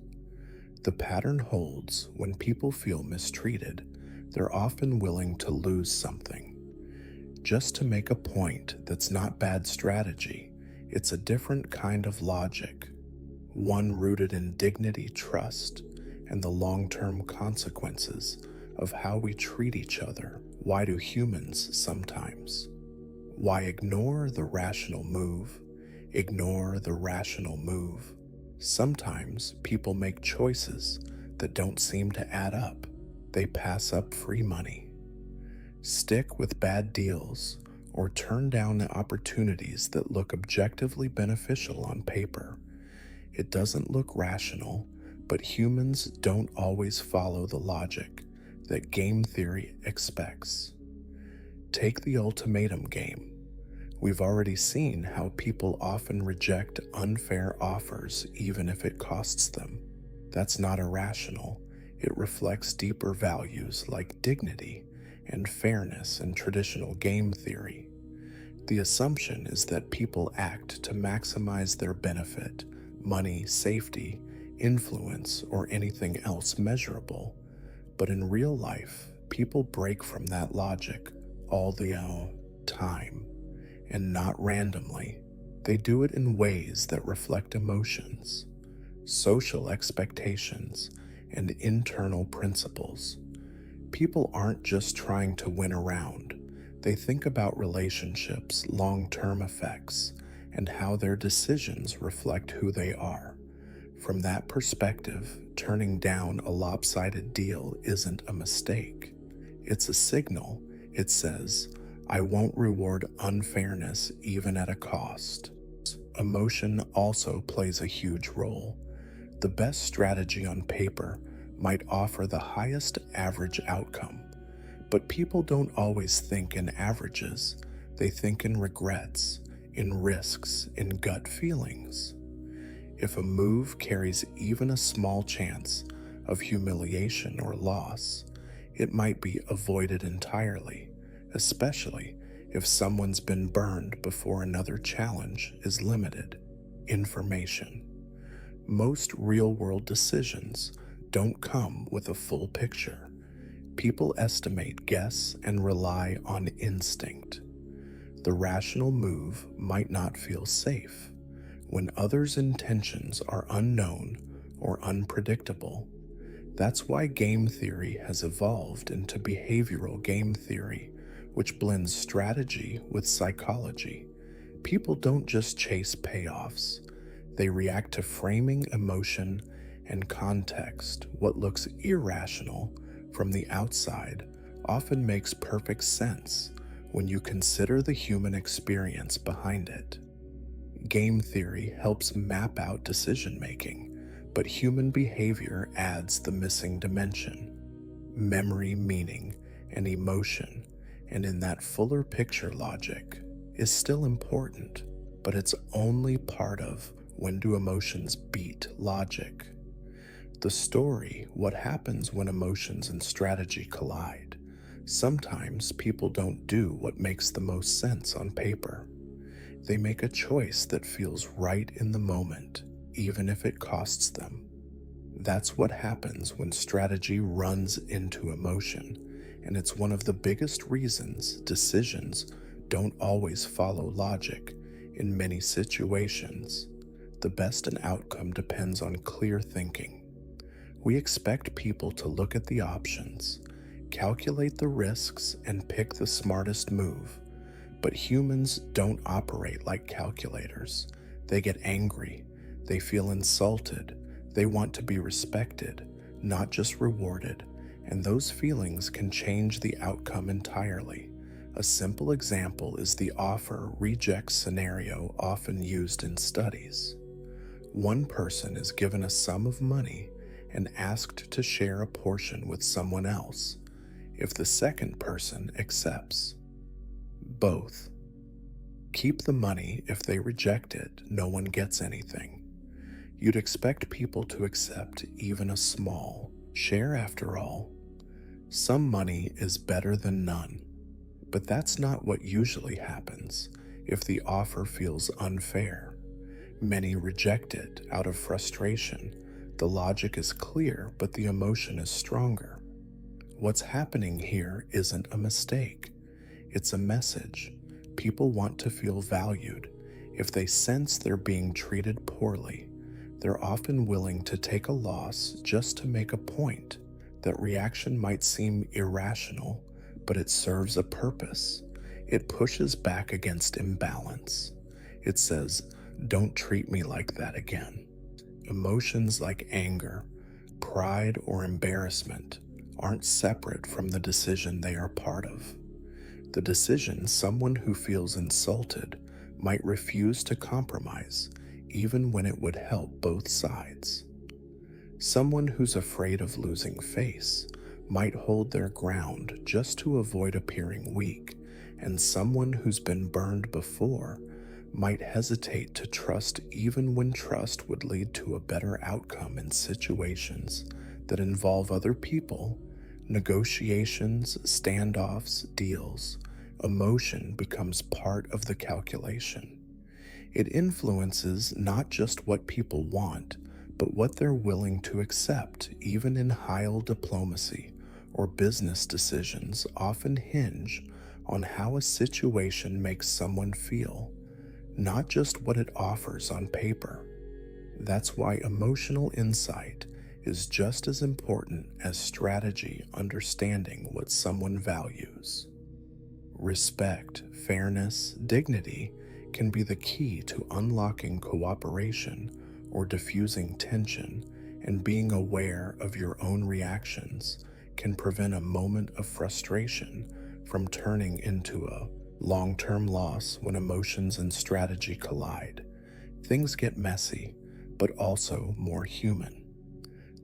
The pattern holds when people feel mistreated, they're often willing to lose something. Just to make a point that's not bad strategy, it's a different kind of logic, one rooted in dignity, trust, and the long-term consequences of how we treat each other. Why do humans sometimes? Why ignore the rational move? Ignore the rational move. Sometimes people make choices that don't seem to add up. They pass up free money, stick with bad deals, or turn down opportunities that look objectively beneficial on paper. It doesn't look rational, but humans don't always follow the logic that game theory expects. Take the ultimatum game. We've already seen how people often reject unfair offers even if it costs them. That's not irrational. It reflects deeper values like dignity and fairness in traditional game theory. The assumption is that people act to maximize their benefit, money, safety, influence, or anything else measurable. But in real life, people break from that logic all the time, and not randomly. They do it in ways that reflect emotions, social expectations, and internal principles. People aren't just trying to win a round. They think about relationships, long-term effects, and how their decisions reflect who they are. From that perspective, turning down a lopsided deal isn't a mistake. It's a signal. It says, I won't reward unfairness even at a cost. Emotion also plays a huge role. The best strategy on paper might offer the highest average outcome, but people don't always think in averages. They think in regrets, in risks, in gut feelings. If a move carries even a small chance of humiliation or loss, it might be avoided entirely, especially if someone's been burned before another challenge is limited. Information. Most real-world decisions don't come with a full picture. People estimate, guess, and rely on instinct. The rational move might not feel safe when others' intentions are unknown or unpredictable. That's why game theory has evolved into behavioral game theory, which blends strategy with psychology. People don't just chase payoffs. They react to framing, emotion, and context. What looks irrational from the outside often makes perfect sense when you consider the human experience behind it. Game theory helps map out decision-making, but human behavior adds the missing dimension: memory, meaning, and emotion. And in that fuller picture, logic is still important, but it's only part of when do emotions beat logic. The story, what happens when emotions and strategy collide. Sometimes people don't do what makes the most sense on paper. They make a choice that feels right in the moment, even if it costs them. That's what happens when strategy runs into emotion, and it's one of the biggest reasons decisions don't always follow logic in many situations. The best an outcome depends on clear thinking. We expect people to look at the options, calculate the risks, and pick the smartest move. But humans don't operate like calculators. They get angry, they feel insulted, they want to be respected, not just rewarded, and those feelings can change the outcome entirely. A simple example is the offer reject scenario often used in studies. One person is given a sum of money and asked to share a portion with someone else if the second person accepts. Both keep the money. If they reject it, no one gets anything. You'd expect people to accept even a small share after all. Some money is better than none, but that's not what usually happens if the offer feels unfair. Many reject it out of frustration. The logic is clear, but the emotion is stronger. What's happening here isn't a mistake. It's a message. People want to feel valued. If they sense they're being treated poorly, they're often willing to take a loss just to make a point. That reaction might seem irrational, but it serves a purpose. It pushes back against imbalance. It says, "Don't treat me like that again." Emotions like anger, pride, or embarrassment aren't separate from the decision they are part of. The decision, someone who feels insulted might refuse to compromise, even when it would help both sides. Someone who's afraid of losing face might hold their ground just to avoid appearing weak, and someone who's been burned before might hesitate to trust even when trust would lead to a better outcome in situations that involve other people, negotiations, standoffs, deals. Emotion becomes part of the calculation. It influences not just what people want, but what they're willing to accept. Even in high diplomacy or business decisions often hinge on how a situation makes someone feel, not just what it offers on paper. That's why emotional insight is just as important as strategy. Understanding what someone values. Respect, fairness, dignity can be the key to unlocking cooperation or diffusing tension, and being aware of your own reactions can prevent a moment of frustration from turning into a long-term loss. When emotions and strategy collide, things get messy, but also more human.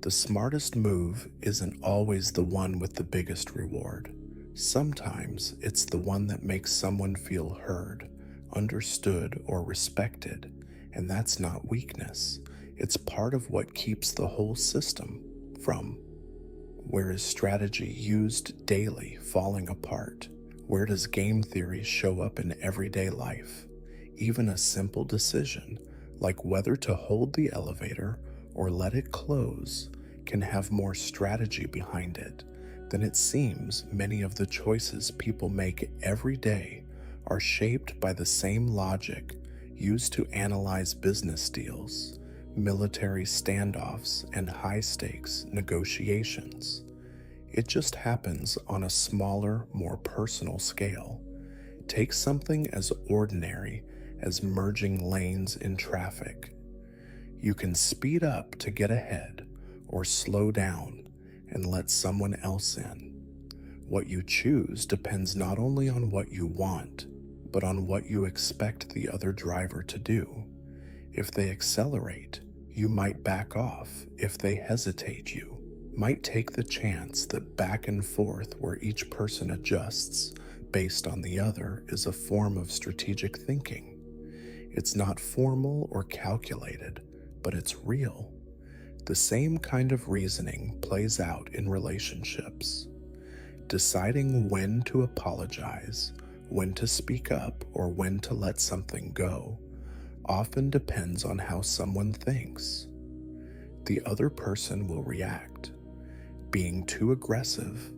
The smartest move isn't always the one with the biggest reward. Sometimes it's the one that makes someone feel heard, understood, or respected, and that's not weakness. It's part of what keeps the whole system from. Where is strategy used daily falling apart? Where does game theory show up in everyday life? Even a simple decision, like whether to hold the elevator or let it close, can have more strategy behind it than it seems. Many of the choices people make every day are shaped by the same logic used to analyze business deals, military standoffs, and high-stakes negotiations. It just happens on a smaller, more personal scale. Take something as ordinary as merging lanes in traffic. You can speed up to get ahead or slow down and let someone else in. What you choose depends not only on what you want, but on what you expect the other driver to do. If they accelerate, you might back off. If they hesitate, you might take the chance. That back and forth where each person adjusts based on the other is a form of strategic thinking. It's not formal or calculated, but it's real. The same kind of reasoning plays out in relationships. Deciding when to apologize, when to speak up, or when to let something go often depends on how someone thinks. The other person will react. Being too aggressive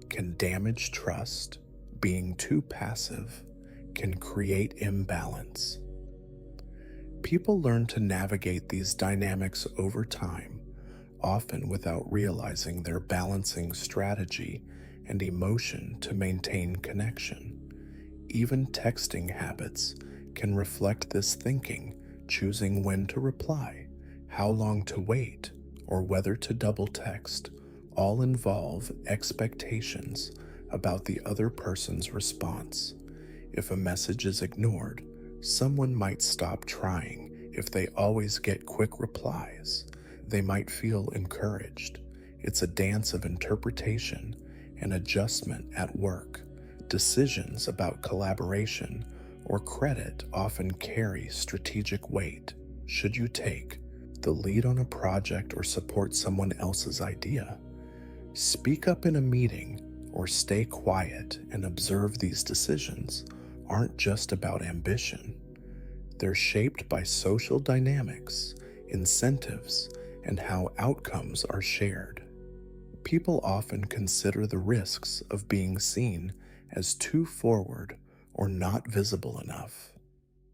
can damage trust. Being too passive can create imbalance. People learn to navigate these dynamics over time, often without realizing they're balancing strategy and emotion to maintain connection. Even texting habits can reflect this thinking, choosing when to reply, how long to wait, or whether to double text, all involve expectations about the other person's response. If a message is ignored, someone might stop trying. If they always get quick replies, they might feel encouraged. It's a dance of interpretation and adjustment at work. Decisions about collaboration or credit often carry strategic weight. Should you take the lead on a project or support someone else's idea? Speak up in a meeting or stay quiet and observe. These decisions aren't just about ambition. They're shaped by social dynamics, incentives, and how outcomes are shared. People often consider the risks of being seen as too forward or not visible enough.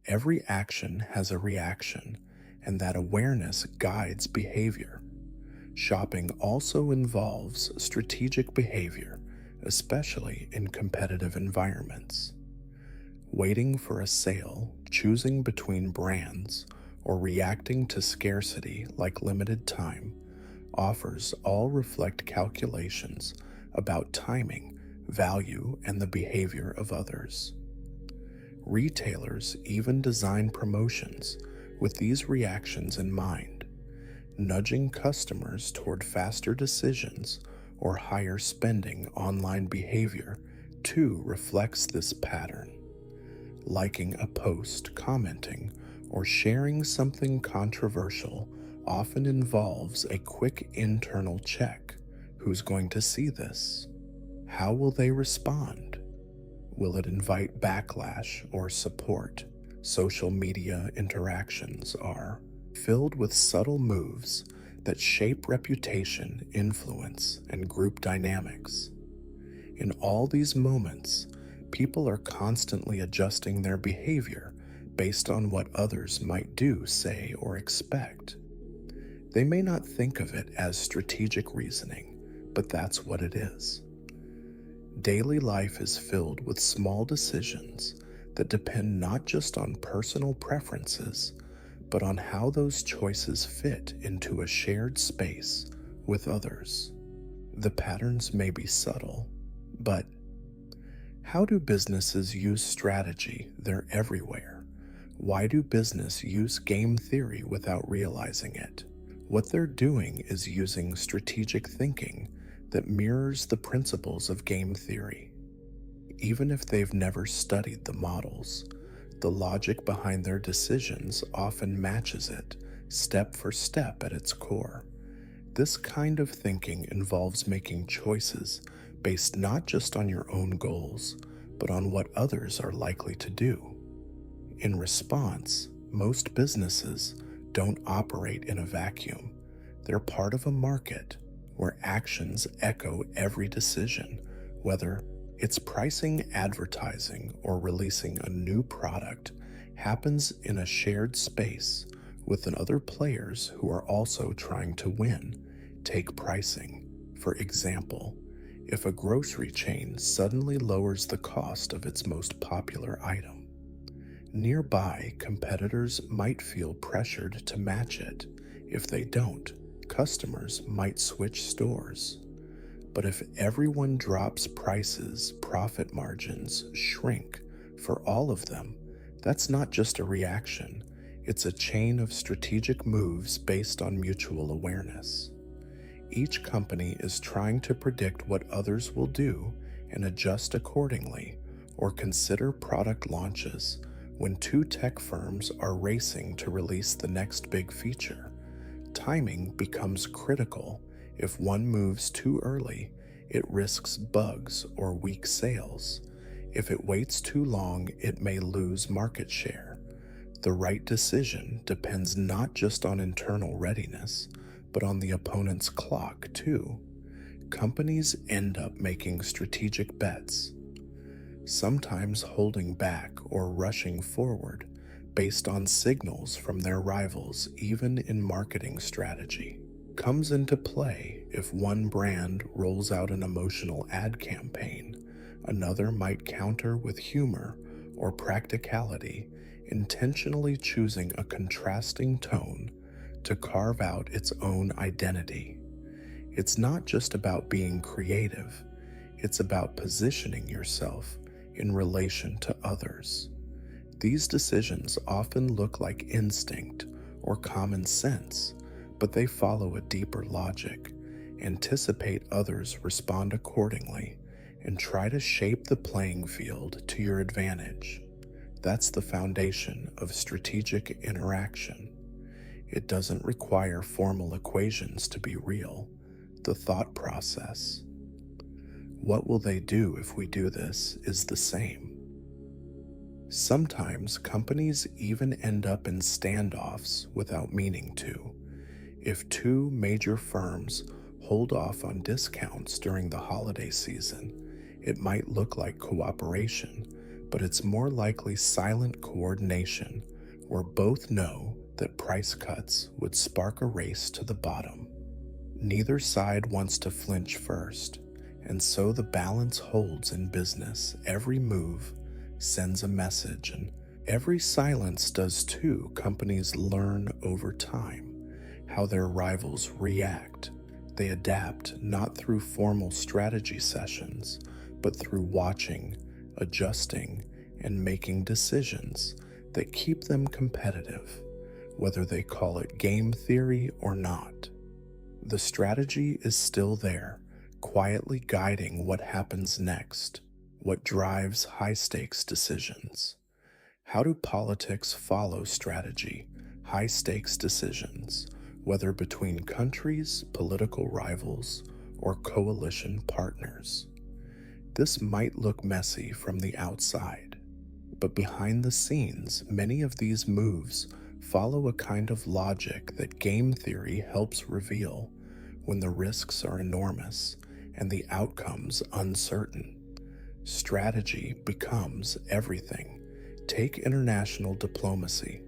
Every action has a reaction, and that awareness guides behavior. Shopping also involves strategic behavior, especially in competitive environments. Waiting for a sale, choosing between brands, or reacting to scarcity like limited time offers all reflect calculations about timing, value, and the behavior of others. Retailers even design promotions with these reactions in mind, nudging customers toward faster decisions or higher spending. Online behavior too reflects this pattern. Liking a post, commenting, or sharing something controversial often involves a quick internal check. Who's going to see this? How will they respond? Will it invite backlash or support? Social media interactions are filled with subtle moves that shape reputation, influence, and group dynamics. In all these moments, people are constantly adjusting their behavior based on what others might do, say, or expect. They may not think of it as strategic reasoning, but that's what it is. Daily life is filled with small decisions that depend not just on personal preferences, but on how those choices fit into a shared space with others. The patterns may be subtle, but how do businesses use strategy? They're everywhere. Why do business use game theory without realizing it? What they're doing is using strategic thinking that mirrors the principles of game theory. Even if they've never studied the models, the logic behind their decisions often matches it, step for step at its core. This kind of thinking involves making choices based not just on your own goals, but on what others are likely to do. In response, most businesses don't operate in a vacuum. They're part of a market where actions echo every decision, whether it's pricing, advertising, or releasing a new product, happens in a shared space with other players who are also trying to win. Take pricing, for example. If a grocery chain suddenly lowers the cost of its most popular item, nearby competitors might feel pressured to match it. If they don't, customers might switch stores. But if everyone drops prices, profit margins shrink for all of them. That's not just a reaction, it's a chain of strategic moves based on mutual awareness. Each company is trying to predict what others will do and adjust accordingly, or consider product launches when two tech firms are racing to release the next big feature. Timing becomes critical. If one moves too early, it risks bugs or weak sales. If it waits too long, it may lose market share. The right decision depends not just on internal readiness, but on the opponent's clock too. Companies end up making strategic bets. sometimes holding back or rushing forward based on signals from their rivals, even in marketing strategy, comes into play. If one brand rolls out an emotional ad campaign, another might counter with humor or practicality, intentionally choosing a contrasting tone to carve out its own identity. It's not just about being creative, it's about positioning yourself in relation to others. These decisions often look like instinct or common sense, but they follow a deeper logic, anticipate others respond accordingly, and try to shape the playing field to your advantage. That's the foundation of strategic interaction. It doesn't require formal equations to be real. The thought process, what will they do if we do this, is the same. Sometimes companies even end up in standoffs without meaning to. If two major firms hold off on discounts during the holiday season, it might look like cooperation, but it's more likely silent coordination where both know that price cuts would spark a race to the bottom. Neither side wants to flinch first, and so the balance holds in business. Every move sends a message, and every silence does too. Companies learn over time how their rivals react. They adapt not through formal strategy sessions, but through watching, adjusting, and making decisions that keep them competitive, whether they call it game theory or not. The strategy is still there, quietly guiding what happens next, what drives high-stakes decisions. How do politics follow strategy, high-stakes decisions, whether between countries, political rivals, or coalition partners? This might look messy from the outside, but behind the scenes, many of these moves follow a kind of logic that game theory helps reveal. When the risks are enormous and the outcomes uncertain, strategy becomes everything. Take international diplomacy.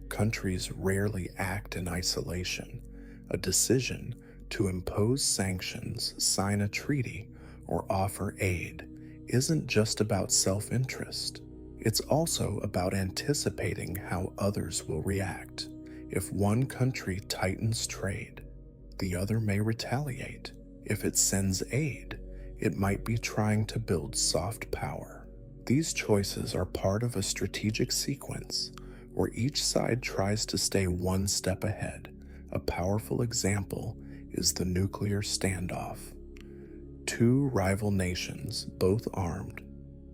Countries rarely act in isolation. A decision to impose sanctions, sign a treaty, or offer aid isn't just about self-interest. It's also about anticipating how others will react. If one country tightens trade, the other may retaliate. If it sends aid, it might be trying to build soft power. These choices are part of a strategic sequence where each side tries to stay one step ahead. A powerful example is the nuclear standoff. Two rival nations, both armed,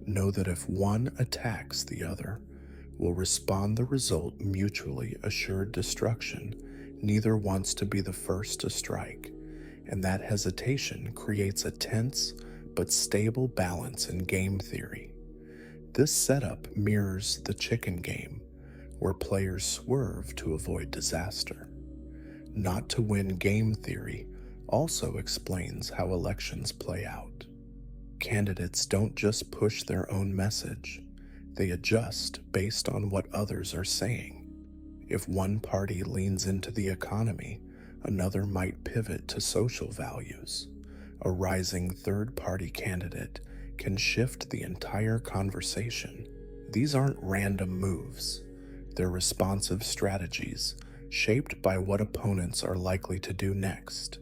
know that if one attacks the other, will respond the result mutually assured destruction. Neither wants to be the first to strike, and that hesitation creates a tense but stable balance in game theory. This setup mirrors the chicken game, where players swerve to avoid disaster. Not to win. Game theory also explains how elections play out. Candidates don't just push their own message, they adjust based on what others are saying. If one party leans into the economy, another might pivot to social values. A rising third-party candidate can shift the entire conversation. These aren't random moves. They're responsive strategies shaped by what opponents are likely to do next.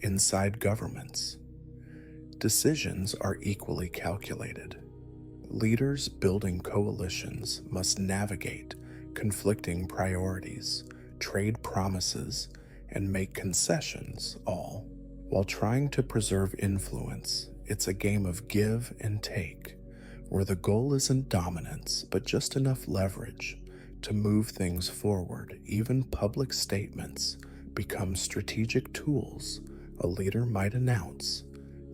Inside governments, decisions are equally calculated. Leaders building coalitions must navigate conflicting priorities, trade promises, and make concessions, all while trying to preserve influence. It's a game of give and take, where the goal isn't dominance, but just enough leverage to move things forward. Even public statements become strategic tools. A leader might announce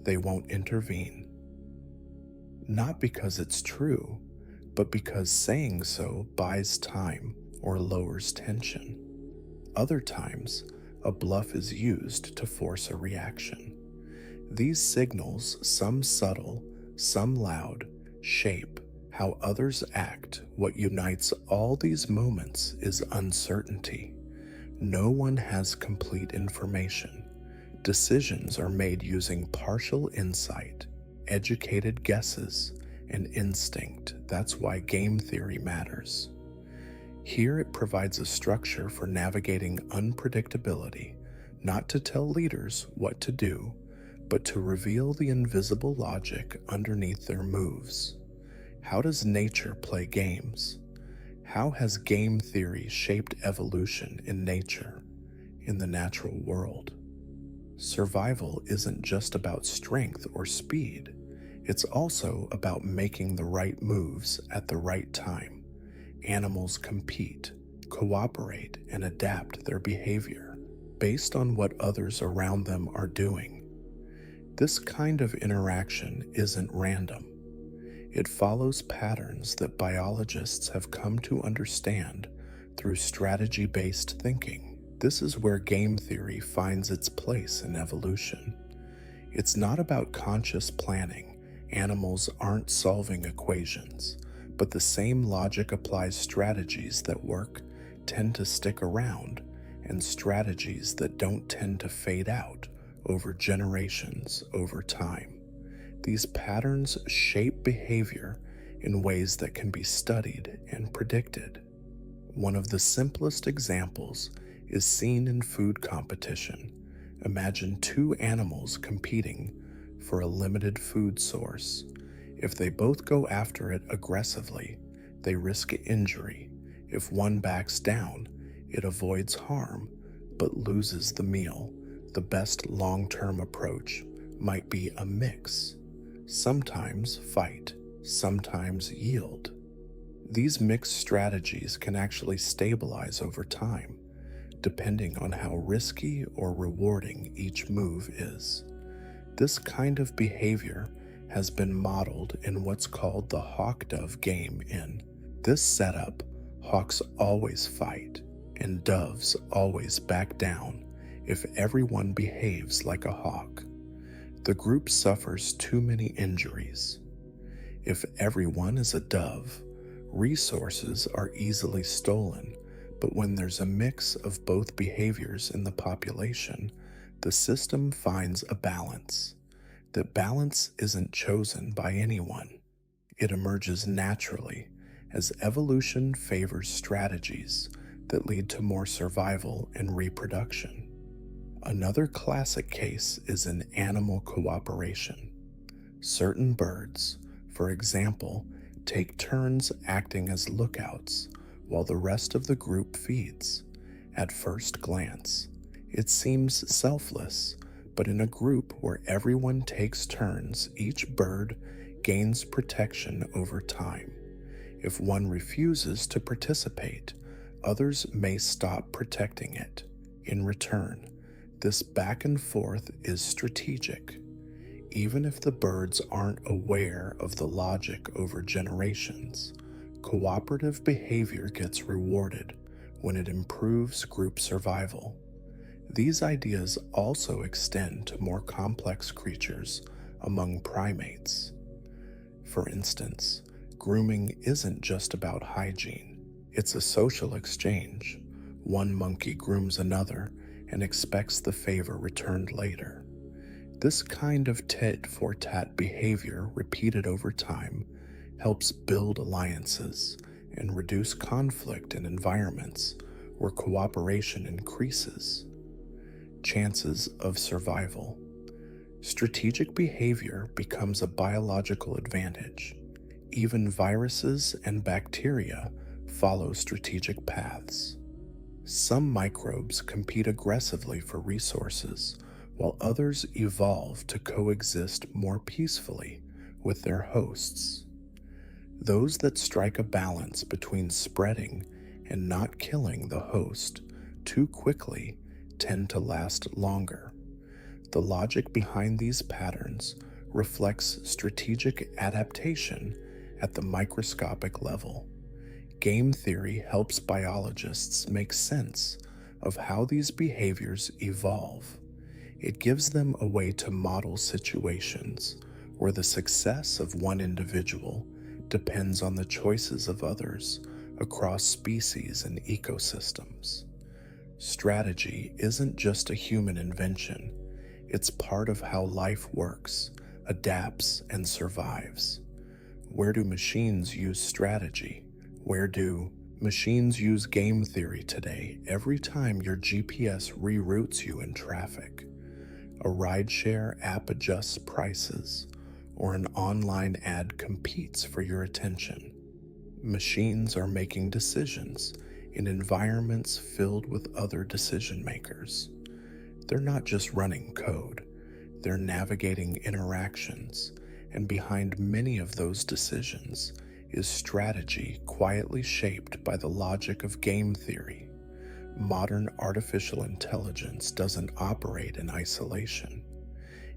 they won't intervene, not because it's true, but because saying so buys time or lowers tension. Other times, a bluff is used to force a reaction. These signals, some subtle, some loud, shape how others act. What unites all these moments is uncertainty. No one has complete information. Decisions are made using partial insight, educated guesses, and instinct. That's why game theory matters. Here it provides a structure for navigating unpredictability, not to tell leaders what to do, but to reveal the invisible logic underneath their moves. How does nature play games? How has game theory shaped evolution in nature, in the natural world? Survival isn't just about strength or speed. It's also about making the right moves at the right time. Animals compete, cooperate, and adapt their behavior based on what others around them are doing. This kind of interaction isn't random. It follows patterns that biologists have come to understand through strategy-based thinking. This is where game theory finds its place in evolution. It's not about conscious planning. Animals aren't solving equations, but the same logic applies. Strategies that work tend to stick around, and strategies that don't tend to fade out over generations, over time. These patterns shape behavior in ways that can be studied and predicted. One of the simplest examples is seen in food competition. Imagine two animals competing for a limited food source. If they both go after it aggressively, they risk injury. If one backs down, it avoids harm but loses the meal. The best long-term approach might be a mix. Sometimes fight, sometimes yield. These mixed strategies can actually stabilize over time, depending on how risky or rewarding each move is. This kind of behavior has been modeled in what's called the hawk-dove game. In this setup, hawks always fight and doves always back down if everyone behaves like a hawk. The group suffers too many injuries. If everyone is a dove, resources are easily stolen, but when there's a mix of both behaviors in the population, the system finds a balance. That balance isn't chosen by anyone. It emerges naturally as evolution favors strategies that lead to more survival and reproduction. Another classic case is in animal cooperation. Certain birds, for example, take turns acting as lookouts while the rest of the group feeds. At first glance, it seems selfless, but in a group where everyone takes turns, each bird gains protection over time. If one refuses to participate, others may stop protecting it. In return, this back and forth is strategic. Even if the birds aren't aware of the logic over generations, cooperative behavior gets rewarded when it improves group survival. These ideas also extend to more complex creatures among primates. For instance, grooming isn't just about hygiene, it's a social exchange. One monkey grooms another and expects the favor returned later. This kind of tit-for-tat behavior, repeated over time, helps build alliances and reduce conflict in environments where cooperation increases. Chances of survival. Strategic behavior becomes a biological advantage. Even viruses and bacteria follow strategic paths. Some microbes compete aggressively for resources, while others evolve to coexist more peacefully with their hosts. Those that strike a balance between spreading and not killing the host too quickly tend to last longer. The logic behind these patterns reflects strategic adaptation at the microscopic level. Game theory helps biologists make sense of how these behaviors evolve. It gives them a way to model situations where the success of one individual depends on the choices of others across species and ecosystems. Strategy isn't just a human invention, it's part of how life works, adapts, and survives. Where do machines use strategy? Where do machines use game theory today every time your GPS reroutes you in traffic? A rideshare app adjusts prices, or an online ad competes for your attention. Machines are making decisions in environments filled with other decision makers. They're not just running code, they're navigating interactions, and behind many of those decisions is strategy quietly shaped by the logic of game theory. Modern artificial intelligence doesn't operate in isolation.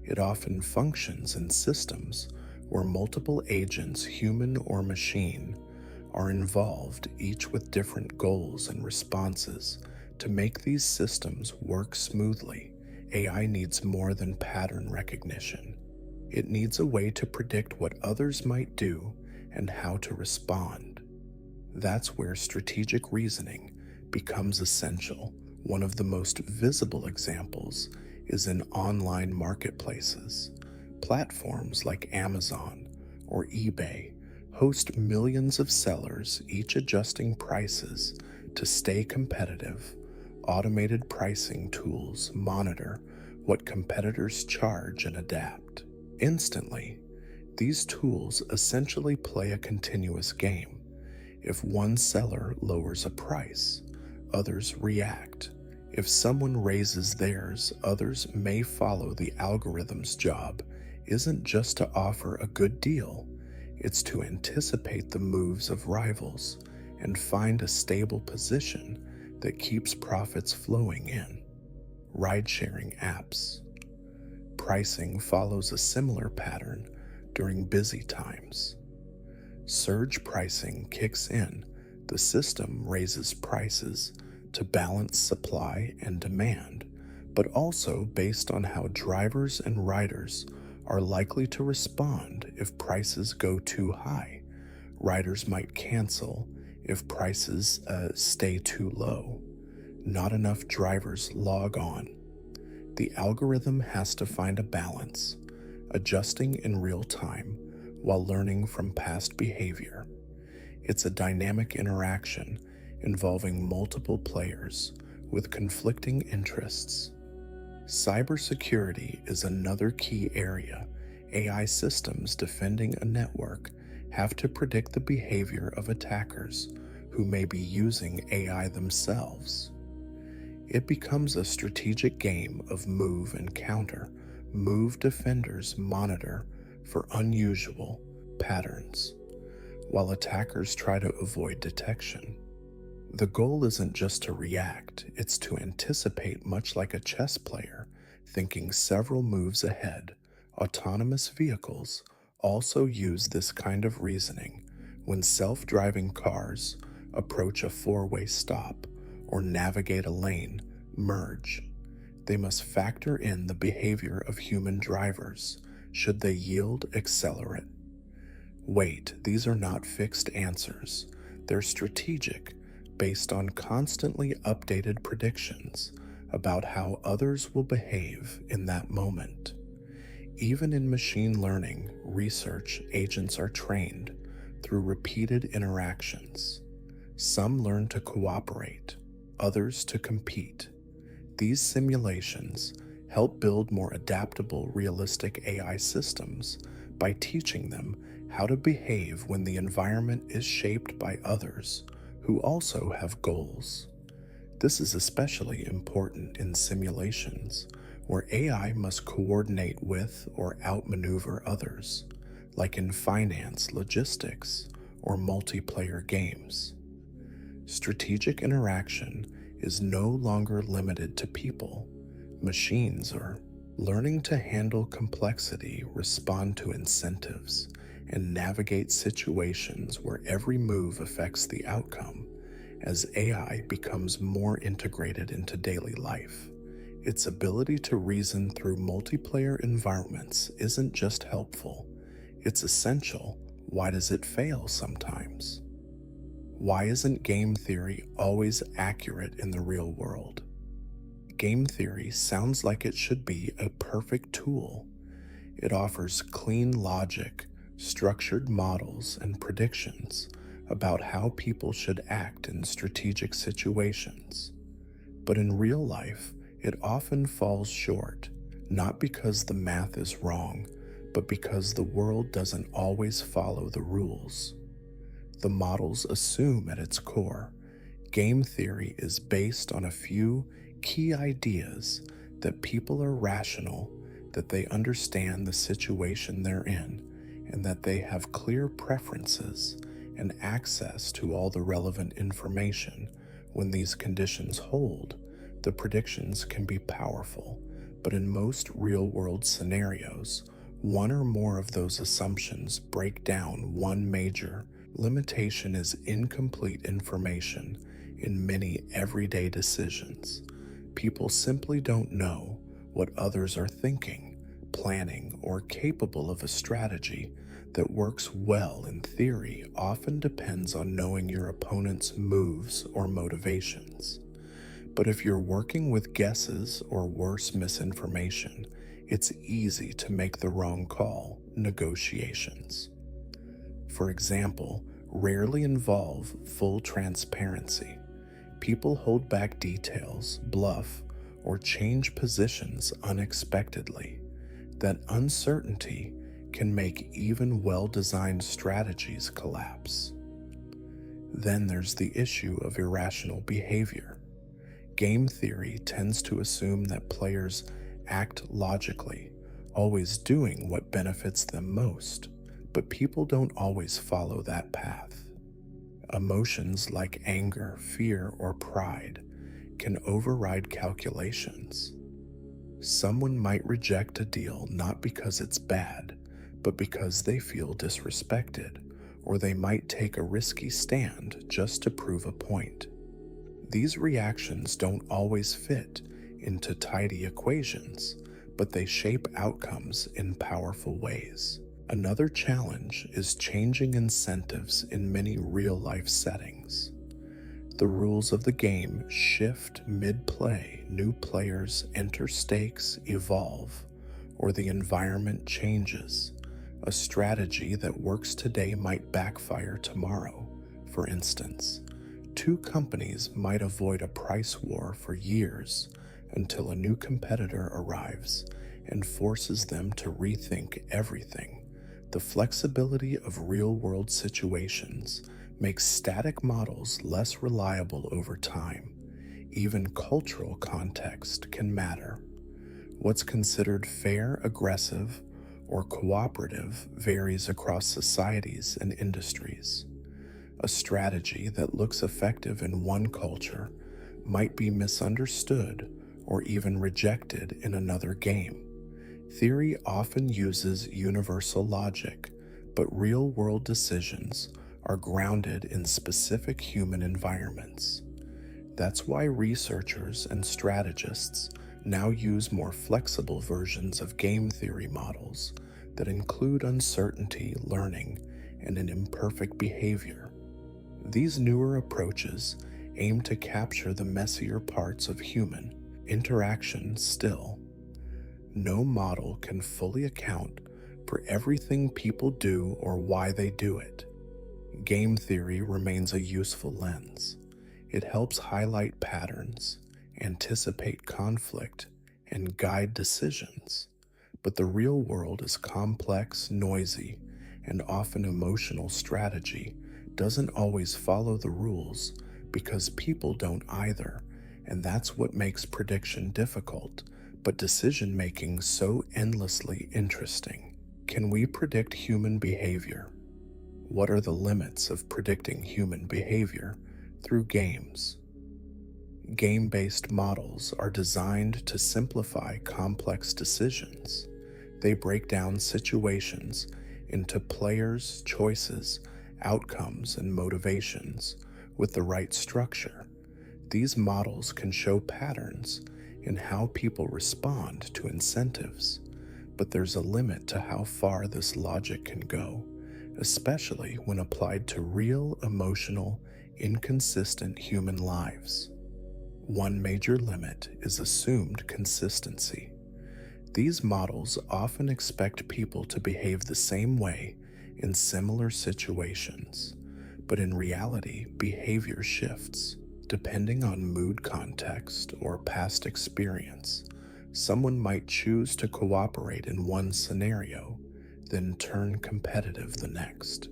It often functions in systems where multiple agents, human or machine, are involved, each with different goals and responses. To make these systems work smoothly, AI needs more than pattern recognition. It needs a way to predict what others might do and how to respond. That's where strategic reasoning becomes essential. One of the most visible examples is in online marketplaces. Platforms like Amazon or eBay host millions of sellers, each adjusting prices to stay competitive. Automated pricing tools monitor what competitors charge and adapt. Instantly, these tools essentially play a continuous game. If one seller lowers a price, others react. If someone raises theirs, others may follow. The algorithm's job isn't just to offer a good deal, it's to anticipate the moves of rivals and find a stable position that keeps profits flowing in. Ride-sharing apps. Pricing follows a similar pattern during busy times. Surge pricing kicks in. The system raises prices to balance supply and demand, but also based on how drivers and riders are likely to respond. If prices go too high, riders might cancel. If prices stay too low, not enough drivers log on. The algorithm has to find a balance, adjusting in real time while learning from past behavior. It's a dynamic interaction involving multiple players with conflicting interests. Cybersecurity is another key area. AI systems defending a network have to predict the behavior of attackers who may be using AI themselves. It becomes a strategic game of move and counter. Move defenders monitor for unusual patterns, while attackers try to avoid detection. The goal isn't just to react, it's to anticipate, much like a chess player, thinking several moves ahead. Autonomous vehicles also use this kind of reasoning. When self-driving cars approach a four-way stop or navigate a lane merge, they must factor in the behavior of human drivers. Should they yield, accelerate? Wait, these are not fixed answers. They're strategic, based on constantly updated predictions about how others will behave in that moment. Even in machine learning research, agents are trained through repeated interactions. Some learn to cooperate, others to compete. These simulations help build more adaptable, realistic AI systems by teaching them how to behave when the environment is shaped by others who also have goals. This is especially important in simulations where AI must coordinate with or outmaneuver others, like in finance, logistics, or multiplayer games. Strategic interaction is no longer limited to people. Machines are learning to handle complexity, respond to incentives, and navigate situations where every move affects the outcome. As AI becomes more integrated into daily life, its ability to reason through multiplayer environments isn't just helpful, it's essential. Why does it fail sometimes? Why isn't game theory always accurate in the real world? Game theory sounds like it should be a perfect tool. It offers clean logic, structured models, and predictions about how people should act in strategic situations. But in real life, it often falls short, not because the math is wrong, but because the world doesn't always follow the rules. The models assume at its core, game theory is based on a few key ideas that people are rational, that they understand the situation they're in, and that they have clear preferences and access to all the relevant information. When these conditions hold, the predictions can be powerful, but in most real-world scenarios, one or more of those assumptions break down. One major limitation is incomplete information in many everyday decisions. People simply don't know what others are thinking, planning, or capable of. A strategy that works well in theory often depends on knowing your opponent's moves or motivations. But if you're working with guesses or worse, misinformation, it's easy to make the wrong call. Negotiations, for example, rarely involve full transparency. People hold back details, bluff, or change positions unexpectedly. That uncertainty can make even well-designed strategies collapse. Then there's the issue of irrational behavior. Game theory tends to assume that players act logically, always doing what benefits them most, but people don't always follow that path. Emotions like anger, fear, or pride can override calculations. Someone might reject a deal not because it's bad, but because they feel disrespected, or they might take a risky stand just to prove a point. These reactions don't always fit into tidy equations, but they shape outcomes in powerful ways. Another challenge is changing incentives in many real-life settings. The rules of the game shift mid-play, new players enter stakes, evolve, or the environment changes. A strategy that works today might backfire tomorrow. For instance, two companies might avoid a price war for years until a new competitor arrives and forces them to rethink everything. The flexibility of real-world situations makes static models less reliable over time. Even cultural context can matter. What's considered fair, aggressive, or cooperative varies across societies and industries. A strategy that looks effective in one culture might be misunderstood or even rejected in another game. Theory often uses universal logic, but real-world decisions are grounded in specific human environments. That's why researchers and strategists now use more flexible versions of game theory models that include uncertainty, learning, and an imperfect behavior. These newer approaches aim to capture the messier parts of human interaction still. No model can fully account for everything people do or why they do it. Game theory remains a useful lens. It helps highlight patterns, anticipate conflict, and guide decisions. But the real world is complex, noisy, and often emotional. Strategy doesn't always follow the rules because people don't either, and that's what makes prediction difficult, but decision-making so endlessly interesting. Can we predict human behavior? What are the limits of predicting human behavior through games? Game-based models are designed to simplify complex decisions. They break down situations into players' choices, outcomes, and motivations with the right structure. These models can show patterns in how people respond to incentives, but there's a limit to how far this logic can go. especially when applied to real, emotional, inconsistent human lives. One major limit is assumed consistency. These models often expect people to behave the same way in similar situations, but in reality, behavior shifts. Depending on mood context or past experience, someone might choose to cooperate in one scenario, then turn competitive the next.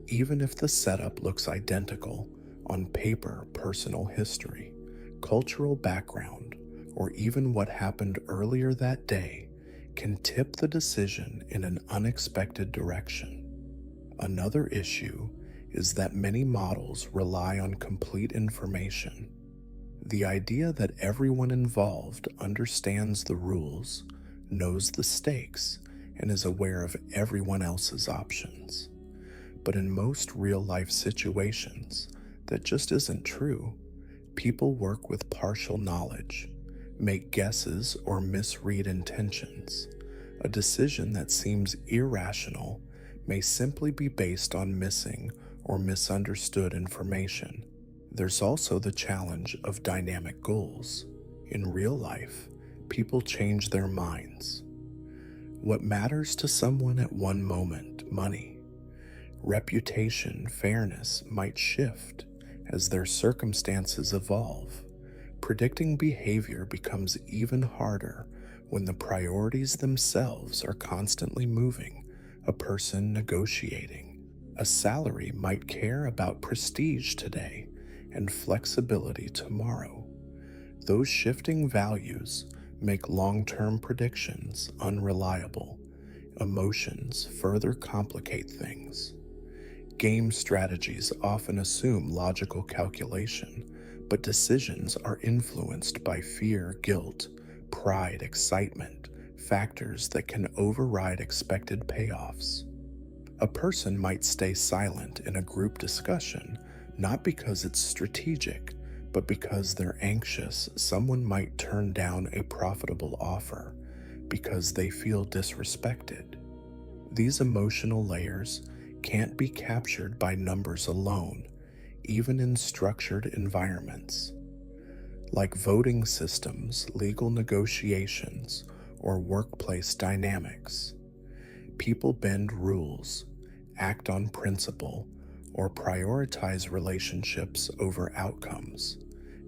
Even if the setup looks identical on paper, personal history, cultural background, or even what happened earlier that day can tip the decision in an unexpected direction. Another issue is that many models rely on complete information. The idea that everyone involved understands the rules, knows the stakes, and is aware of everyone else's options. But in most real-life situations, that just isn't true. People work with partial knowledge, make guesses, or misread intentions. A decision that seems irrational may simply be based on missing or misunderstood information. There's also the challenge of dynamic goals. In real life, people change their minds. What matters to someone at one moment, money, reputation, fairness, might shift as their circumstances evolve. Predicting behavior becomes even harder when the priorities themselves are constantly moving. A person negotiating a salary might care about prestige today and flexibility tomorrow. Those shifting values make long-term predictions unreliable. Emotions further complicate things. Game strategies often assume logical calculation, but decisions are influenced by fear, guilt, pride, excitement, factors that can override expected payoffs. A person might stay silent in a group discussion, not because it's strategic, but because they're anxious someone might turn down a profitable offer because they feel disrespected. These emotional layers can't be captured by numbers alone, even in structured environments. Like voting systems, legal negotiations, or workplace dynamics, people bend rules, act on principle, or prioritize relationships over outcomes.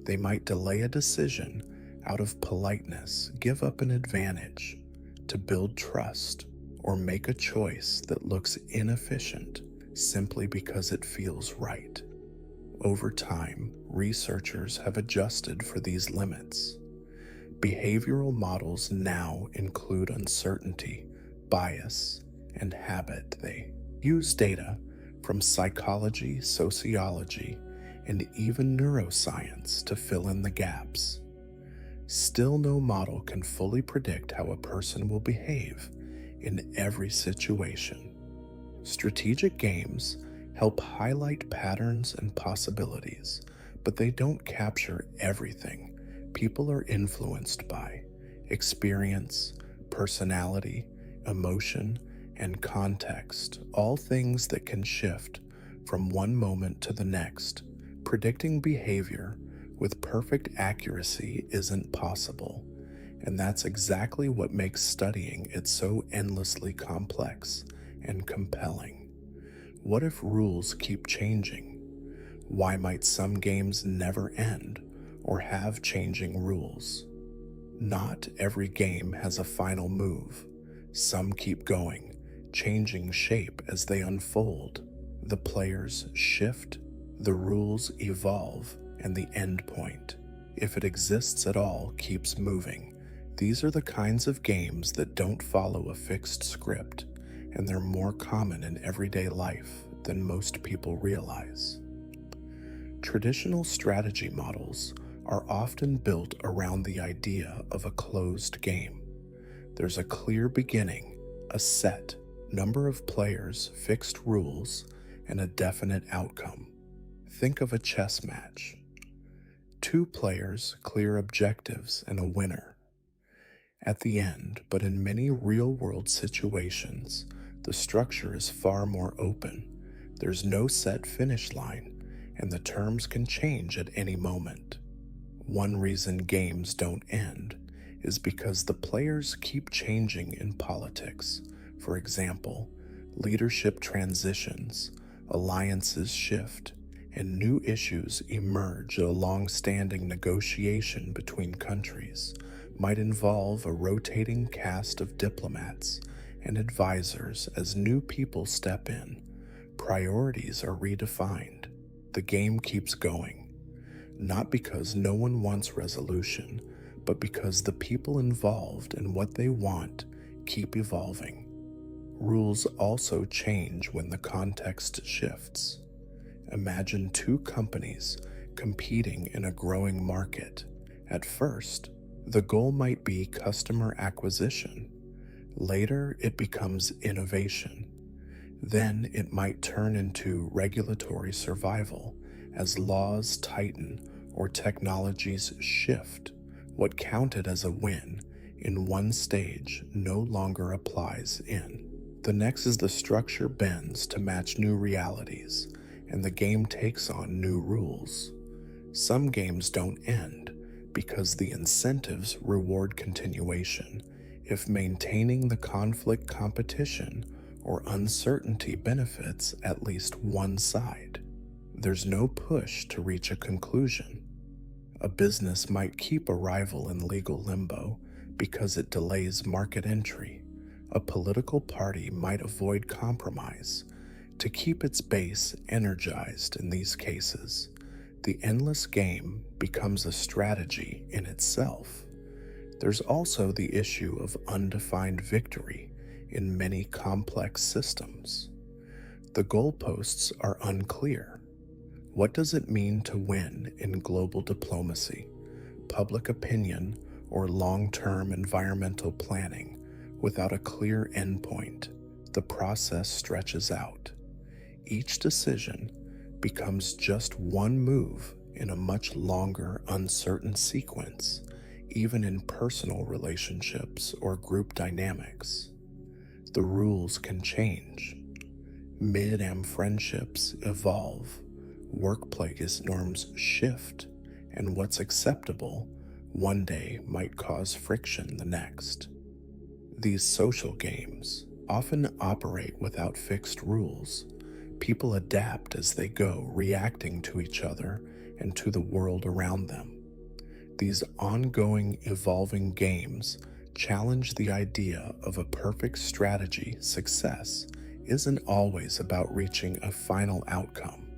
They might delay a decision out of politeness, give up an advantage to build trust, or make a choice that looks inefficient simply because it feels right. Over time, researchers have adjusted for these limits. Behavioral models now include uncertainty, bias, and habit. They use data from psychology, sociology, and even neuroscience to fill in the gaps. Still, no model can fully predict how a person will behave in every situation. Strategic games help highlight patterns and possibilities, but they don't capture everything people are influenced by: experience, personality, emotion, and context, all things that can shift from one moment to the next. Predicting behavior with perfect accuracy isn't possible, and that's exactly what makes studying it so endlessly complex and compelling. What if rules keep changing? Why might some games never end or have changing rules? Not every game has a final move. Some keep going, changing shape as they unfold. The players shift, the rules evolve, and the end point, if it exists at all, keeps moving. These are the kinds of games that don't follow a fixed script, and they're more common in everyday life than most people realize. Traditional strategy models are often built around the idea of a closed game. There's a clear beginning, a set number of players, fixed rules, and a definite outcome. Think of a chess match. Two players, clear objectives, and a winner. At the end, but in many real-world situations, the The structure is far more open. There's no set finish line, and the terms can change at any moment. One reason games don't end is because the players keep changing in politics. For example, leadership transitions, alliances shift, and new issues emerge. A long-standing negotiation between countries might involve a rotating cast of diplomats and advisors as new people step in. Priorities are redefined. The game keeps going, not because no one wants resolution, but because the people involved and what they want keep evolving. Rules also change when the context shifts. Imagine two companies competing in a growing market. At first, the goal might be customer acquisition. Later, it becomes innovation. Then it might turn into regulatory survival as laws tighten or technologies shift. What counted as a win in one stage no longer applies in the next as the structure bends to match new realities and the game takes on new rules. Some games don't end because the incentives reward continuation if maintaining the conflict, competition, or uncertainty benefits at least one side. There's no push to reach a conclusion. A business might keep a rival in legal limbo because it delays market entry. A political party might avoid compromise to keep its base energized. In these cases, the endless game becomes a strategy in itself. There's also the issue of undefined victory in many complex systems. The goalposts are unclear. What does it mean to win in global diplomacy, public opinion, or long-term environmental planning without a clear endpoint? The process stretches out. Each decision becomes just one move in a much longer, uncertain sequence, even in personal relationships or group dynamics. The rules can change. Mid-am friendships evolve, workplace norms shift, and what's acceptable one day might cause friction the next. These social games often operate without fixed rules. People adapt as they go, reacting to each other and to the world around them. These ongoing, evolving games challenge the idea of a perfect strategy. Success isn't always about reaching a final outcome.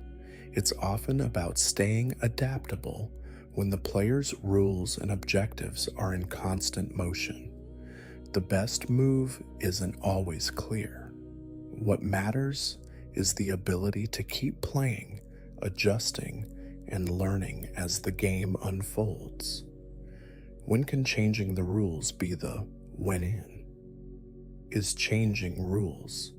It's often about staying adaptable when the player's rules and objectives are in constant motion. The best move isn't always clear. What matters is the ability to keep playing, adjusting, and learning as the game unfolds. When can changing the rules be the win-in? Is changing rules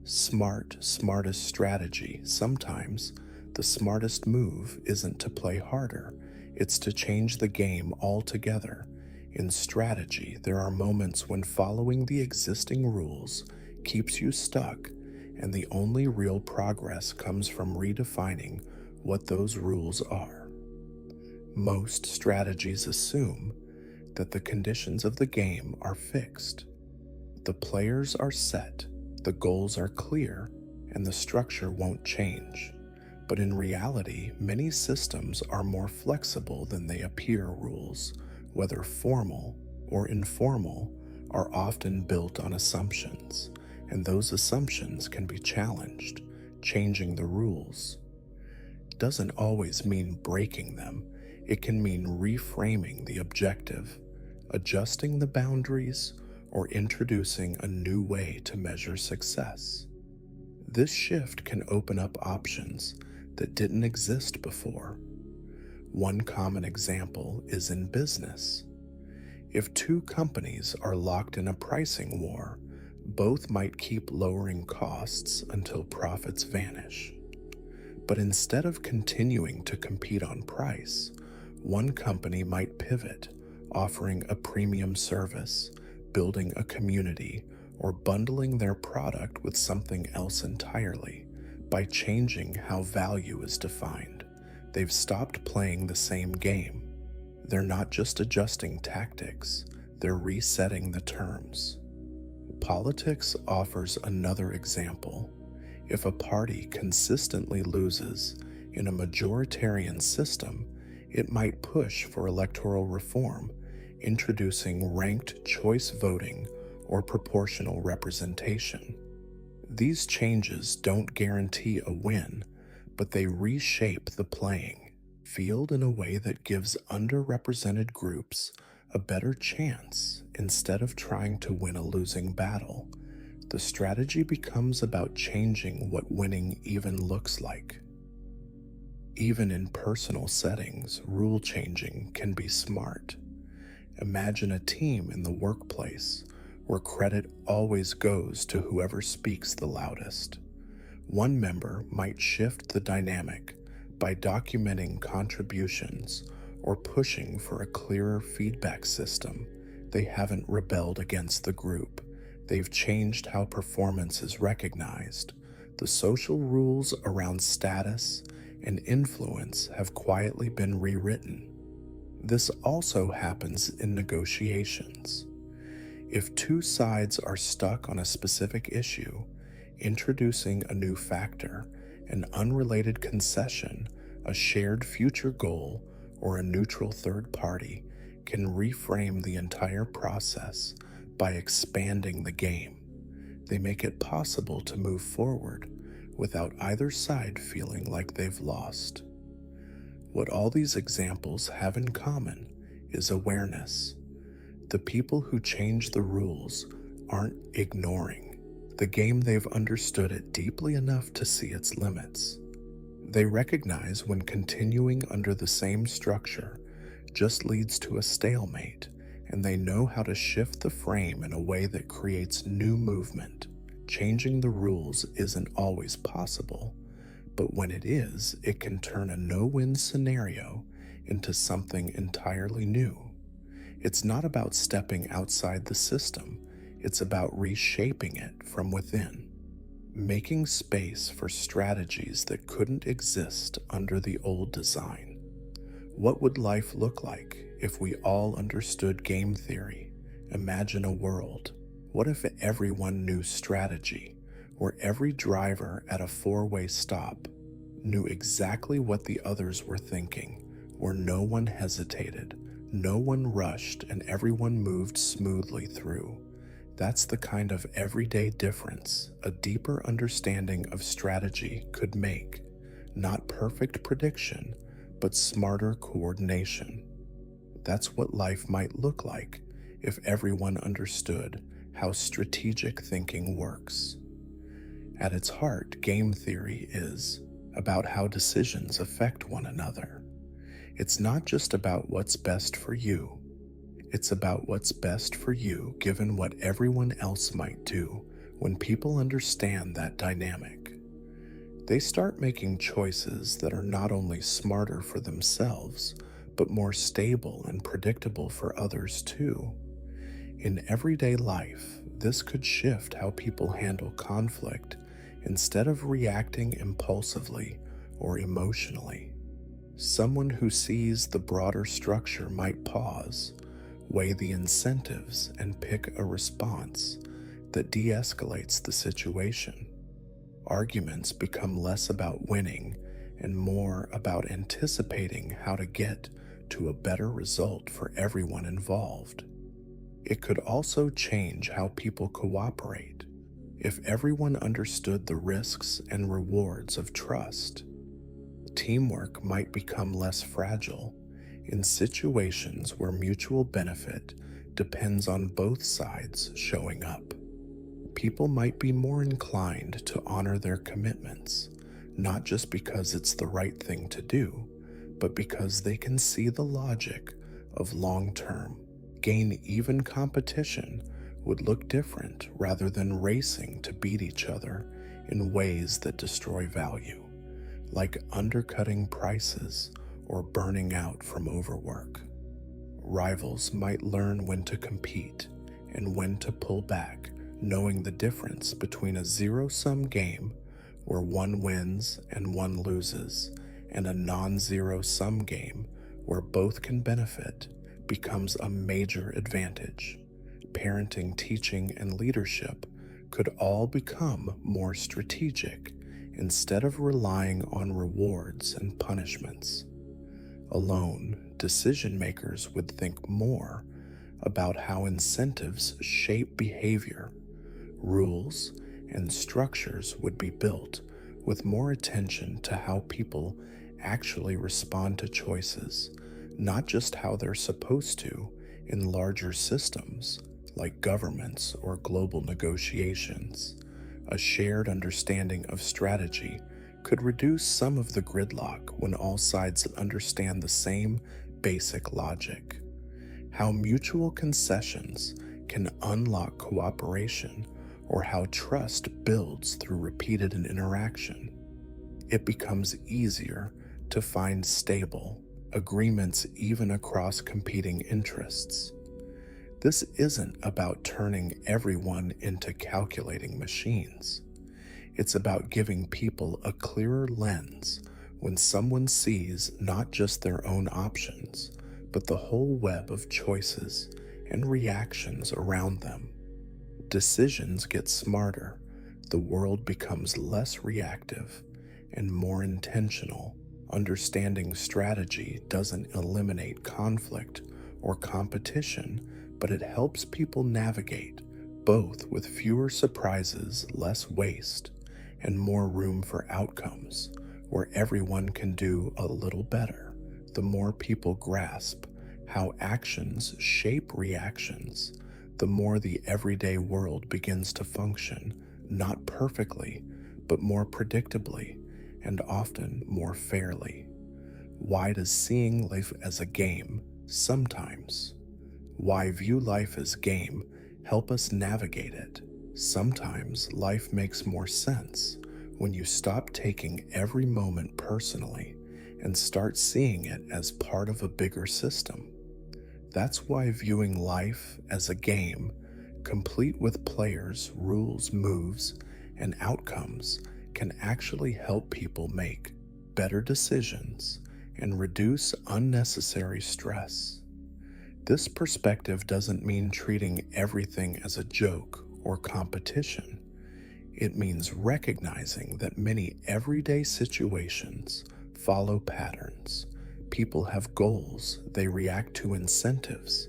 smartest strategy? Sometimes the smartest move isn't to play harder, it's to change the game altogether. In strategy, there are moments when following the existing rules keeps you stuck, and the only real progress comes from redefining what those rules are. Most strategies assume that the conditions of the game are fixed. The players are set, the goals are clear, and the structure won't change. But in reality, many systems are more flexible than they appear. Rules, whether formal or informal, are often built on assumptions, and those assumptions can be challenged. Changing the rules doesn't always mean breaking them. It can mean reframing the objective, adjusting the boundaries, or introducing a new way to measure success. This shift can open up options that didn't exist before. One common example is in business. If two companies are locked in a pricing war, both might keep lowering costs until profits vanish. But instead of continuing to compete on price, one company might pivot, offering a premium service, building a community, or bundling their product with something else entirely. By changing how value is defined, they've stopped playing the same game. They're not just adjusting tactics, they're resetting the terms. Politics offers another example. If a party consistently loses in a majoritarian system, it might push for electoral reform, introducing ranked choice voting or proportional representation. These changes don't guarantee a win, but they reshape the playing field in a way that gives underrepresented groups a better chance instead of trying to win a losing battle. The strategy becomes about changing what winning even looks like. Even in personal settings, rule changing can be smart. Imagine a team in the workplace where credit always goes to whoever speaks the loudest. One member might shift the dynamic by documenting contributions or pushing for a clearer feedback system. They haven't rebelled against the group. They've changed how performance is recognized. The social rules around status and influence have quietly been rewritten. This also happens in negotiations. If two sides are stuck on a specific issue, introducing a new factor, an unrelated concession, a shared future goal, or a neutral third party can reframe the entire process by expanding the game. They make it possible to move forward without either side feeling like they've lost. What all these examples have in common is awareness. The people who change the rules aren't ignoring the game. They've understood it deeply enough to see its limits. They recognize when continuing under the same structure just leads to a stalemate, and they know how to shift the frame in a way that creates new movement. Changing the rules isn't always possible, but when it is, it can turn a no-win scenario into something entirely new. It's not about stepping outside the system, it's about reshaping it from within, making space for strategies that couldn't exist under the old design. What would life look like if we all understood game theory? Imagine a world. What if everyone knew strategy, where every driver at a four-way stop knew exactly what the others were thinking, where no one hesitated, no one rushed, and everyone moved smoothly through? That's the kind of everyday difference a deeper understanding of strategy could make. Not perfect prediction, but smarter coordination. That's what life might look like if everyone understood how strategic thinking works. At its heart, game theory is about how decisions affect one another. It's not just about what's best for you. It's about what's best for you given what everyone else might do. When people understand that dynamic, they start making choices that are not only smarter for themselves, but more stable and predictable for others too. In everyday life, this could shift how people handle conflict instead of reacting impulsively or emotionally. Someone who sees the broader structure might pause, weigh the incentives, and pick a response that de-escalates the situation. Arguments become less about winning and more about anticipating how to get to a better result for everyone involved. It could also change how people cooperate. If everyone understood the risks and rewards of trust, teamwork might become less fragile in situations where mutual benefit depends on both sides showing up. People might be more inclined to honor their commitments, not just because it's the right thing to do, but because they can see the logic of long-term gain. Even competition would look different rather than racing to beat each other in ways that destroy value, like undercutting prices or burning out from overwork. Rivals might learn when to compete and when to pull back, Knowing the difference between a zero-sum game where one wins and one loses and a non-zero-sum game where both can benefit becomes a major advantage. Parenting, teaching, and leadership could all become more strategic instead of relying on rewards and punishments. Alone, decision makers would think more about how incentives shape behavior. Rules and structures would be built with more attention to how people actually respond to choices, not just how they're supposed to in larger systems like governments or global negotiations. A shared understanding of strategy could reduce some of the gridlock when all sides understand the same basic logic. How mutual concessions can unlock cooperation, or how trust builds through repeated interaction. It becomes easier to find stable agreements even across competing interests. This isn't about turning everyone into calculating machines. It's about giving people a clearer lens when someone sees not just their own options, but the whole web of choices and reactions around them. Decisions get smarter, the world becomes less reactive and more intentional. Understanding strategy doesn't eliminate conflict or competition, but it helps people navigate both with fewer surprises, less waste, and more room for outcomes where everyone can do a little better. The more people grasp how actions shape reactions, the more the everyday world begins to function, not perfectly, but more predictably and often more fairly. Why does seeing life as a game sometimes? Why view life as game help us navigate it? Sometimes life makes more sense when you stop taking every moment personally and start seeing it as part of a bigger system. That's why viewing life as a game, complete with players, rules, moves, and outcomes, can actually help people make better decisions and reduce unnecessary stress. This perspective doesn't mean treating everything as a joke or competition. It means recognizing that many everyday situations follow patterns. People have goals, they react to incentives,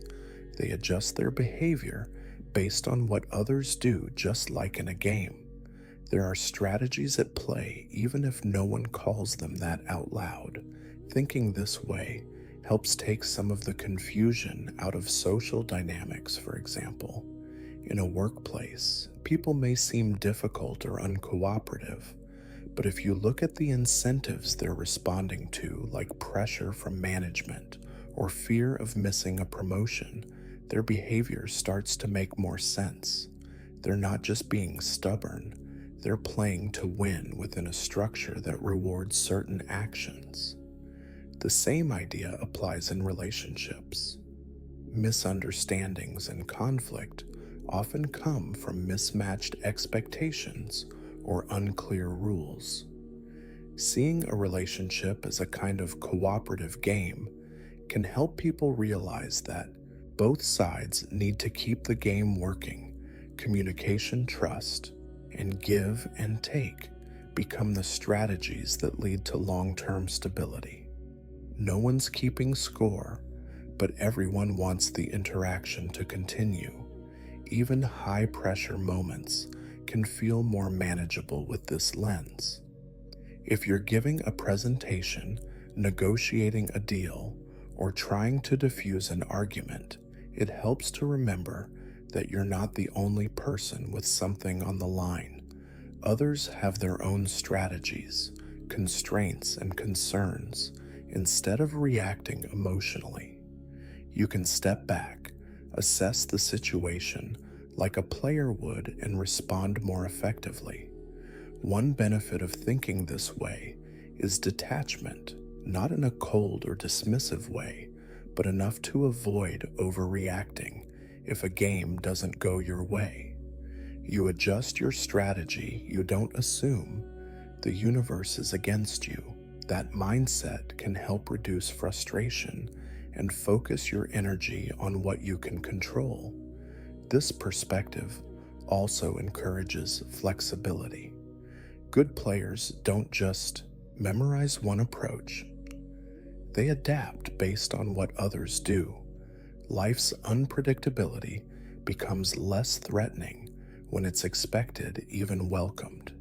they adjust their behavior based on what others do, just like in a game. There are strategies at play, even if no one calls them that out loud. Thinking this way helps take some of the confusion out of social dynamics. For example, in a workplace, people may seem difficult or uncooperative, but if you look at the incentives they're responding to, like pressure from management or fear of missing a promotion, their behavior starts to make more sense. They're not just being stubborn, they're playing to win within a structure that rewards certain actions. The same idea applies in relationships. Misunderstandings and conflict often come from mismatched expectations or unclear rules. Seeing a relationship as a kind of cooperative game can help people realize that both sides need to keep the game working. Communication, trust, and give and take become the strategies that lead to long-term stability. No one's keeping score, but everyone wants the interaction to continue. Even high-pressure moments can feel more manageable with this lens. If you're giving a presentation, negotiating a deal, or trying to diffuse an argument, it helps to remember that you're not the only person with something on the line. Others have their own strategies, constraints, and concerns. Instead of reacting emotionally, you can step back, assess the situation like a player would, and respond more effectively. One benefit of thinking this way is detachment, not in a cold or dismissive way, but enough to avoid overreacting if a game doesn't go your way. You adjust your strategy, you don't assume the universe is against you. That mindset can help reduce frustration and focus your energy on what you can control. This perspective also encourages flexibility. Good players don't just memorize one approach, they adapt based on what others do. Life's unpredictability becomes less threatening when it's expected, even welcomed.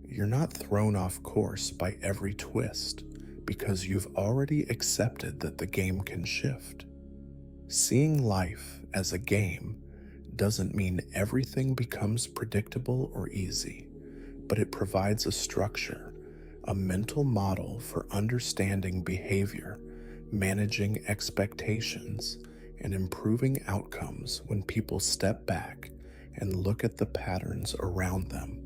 You're not thrown off course by every twist because you've already accepted that the game can shift. Seeing life as a game doesn't mean everything becomes predictable or easy, but it provides a structure, a mental model for understanding behavior, managing expectations, and improving outcomes. When people step back and look at the patterns around them,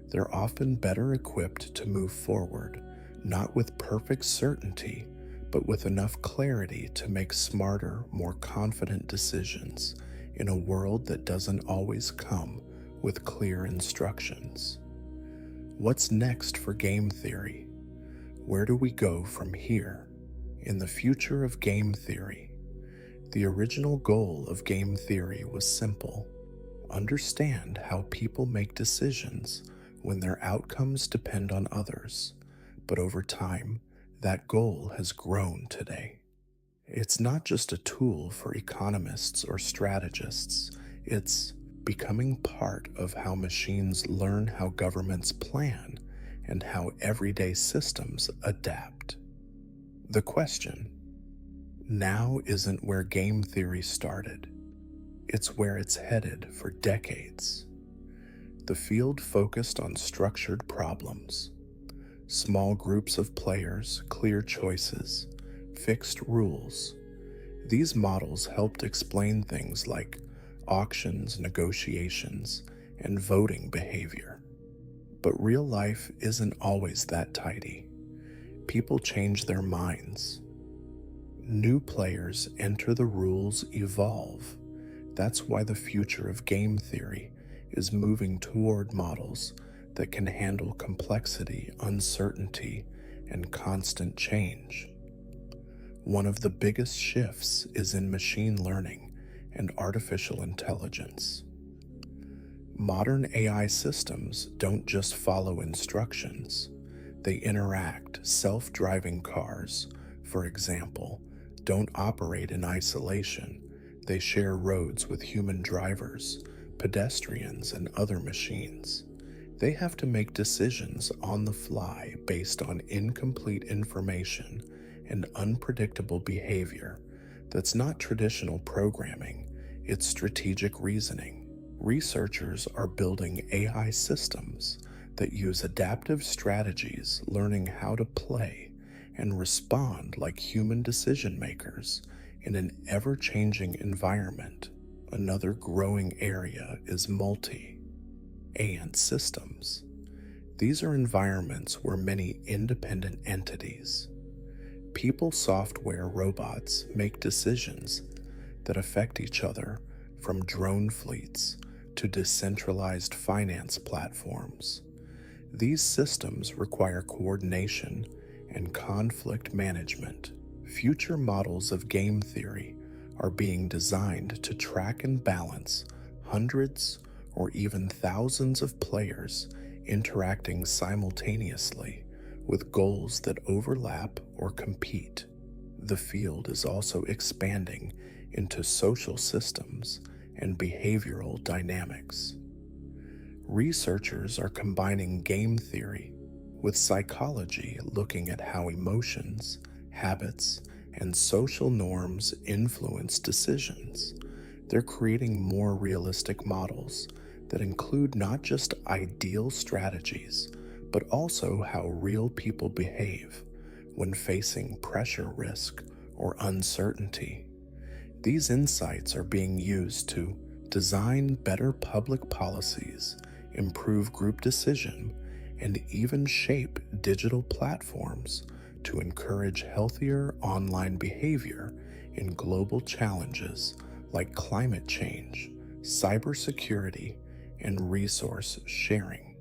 they're often better equipped to move forward, not with perfect certainty, but with enough clarity to make smarter, more confident decisions in a world that doesn't always come with clear instructions. What's next for game theory? Where do we go from here? In the future of game theory, the original goal of game theory was simple: understand how people make decisions when their outcomes depend on others. But over time, that goal has grown today. It's not just a tool for economists or strategists, it's becoming part of how machines learn, how governments plan, and how everyday systems adapt. The question now isn't where game theory started, it's where it's headed for decades. The field focused on structured problems, small groups of players, clear choices, fixed rules. These models helped explain things like auctions, negotiations, and voting behavior. But real life isn't always that tidy. People change their minds. New players enter, the rules evolve. That's why the future of game theory is moving toward models that can handle complexity, uncertainty, and constant change. One of the biggest shifts is in machine learning and artificial intelligence. Modern AI systems don't just follow instructions, they interact. Self-driving cars, for example, don't operate in isolation. They share roads with human drivers, pedestrians, and other machines. They have to make decisions on the fly based on incomplete information and unpredictable behavior. That's not traditional programming, it's strategic reasoning. Researchers are building AI systems that use adaptive strategies, learning how to play and respond like human decision makers in an ever-changing environment. Another growing area is multi-ant systems. These are environments where many independent entities, people, software, robots, make decisions that affect each other, from drone fleets to decentralized finance platforms. These systems require coordination and conflict management. Future models of game theory are being designed to track and balance hundreds or even thousands of players interacting simultaneously with goals that overlap or compete. The field is also expanding into social systems and behavioral dynamics. Researchers are combining game theory with psychology, looking at how emotions, habits, and social norms influence decisions. They're creating more realistic models that include not just ideal strategies, but also how real people behave when facing pressure, risk, or uncertainty. These insights are being used to design better public policies, improve group decision, and even shape digital platforms to encourage healthier online behavior in global challenges like climate change, cybersecurity, and resource sharing.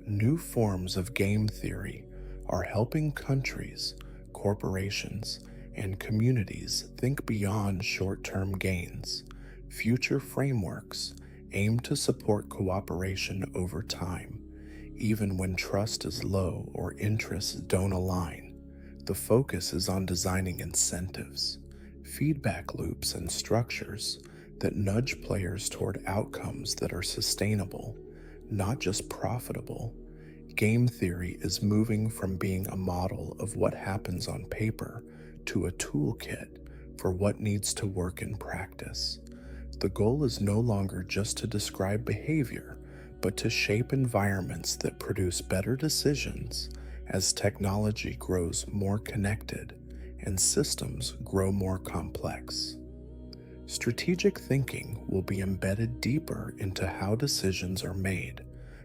New forms of game theory are helping countries, corporations, and communities think beyond short-term gains. Future frameworks aim to support cooperation over time, even when trust is low or interests don't align. The focus is on designing incentives, feedback loops, and structures that nudge players toward outcomes that are sustainable, not just profitable. Game theory is moving from being a model of what happens on paper to a toolkit for what needs to work in practice. The goal is no longer just to describe behavior, but to shape environments that produce better decisions as technology grows more connected and systems grow more complex. Strategic thinking will be embedded deeper into how decisions are made,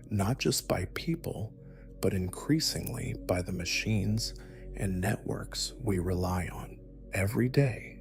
not just by people, but increasingly by the machines and networks we rely on every day.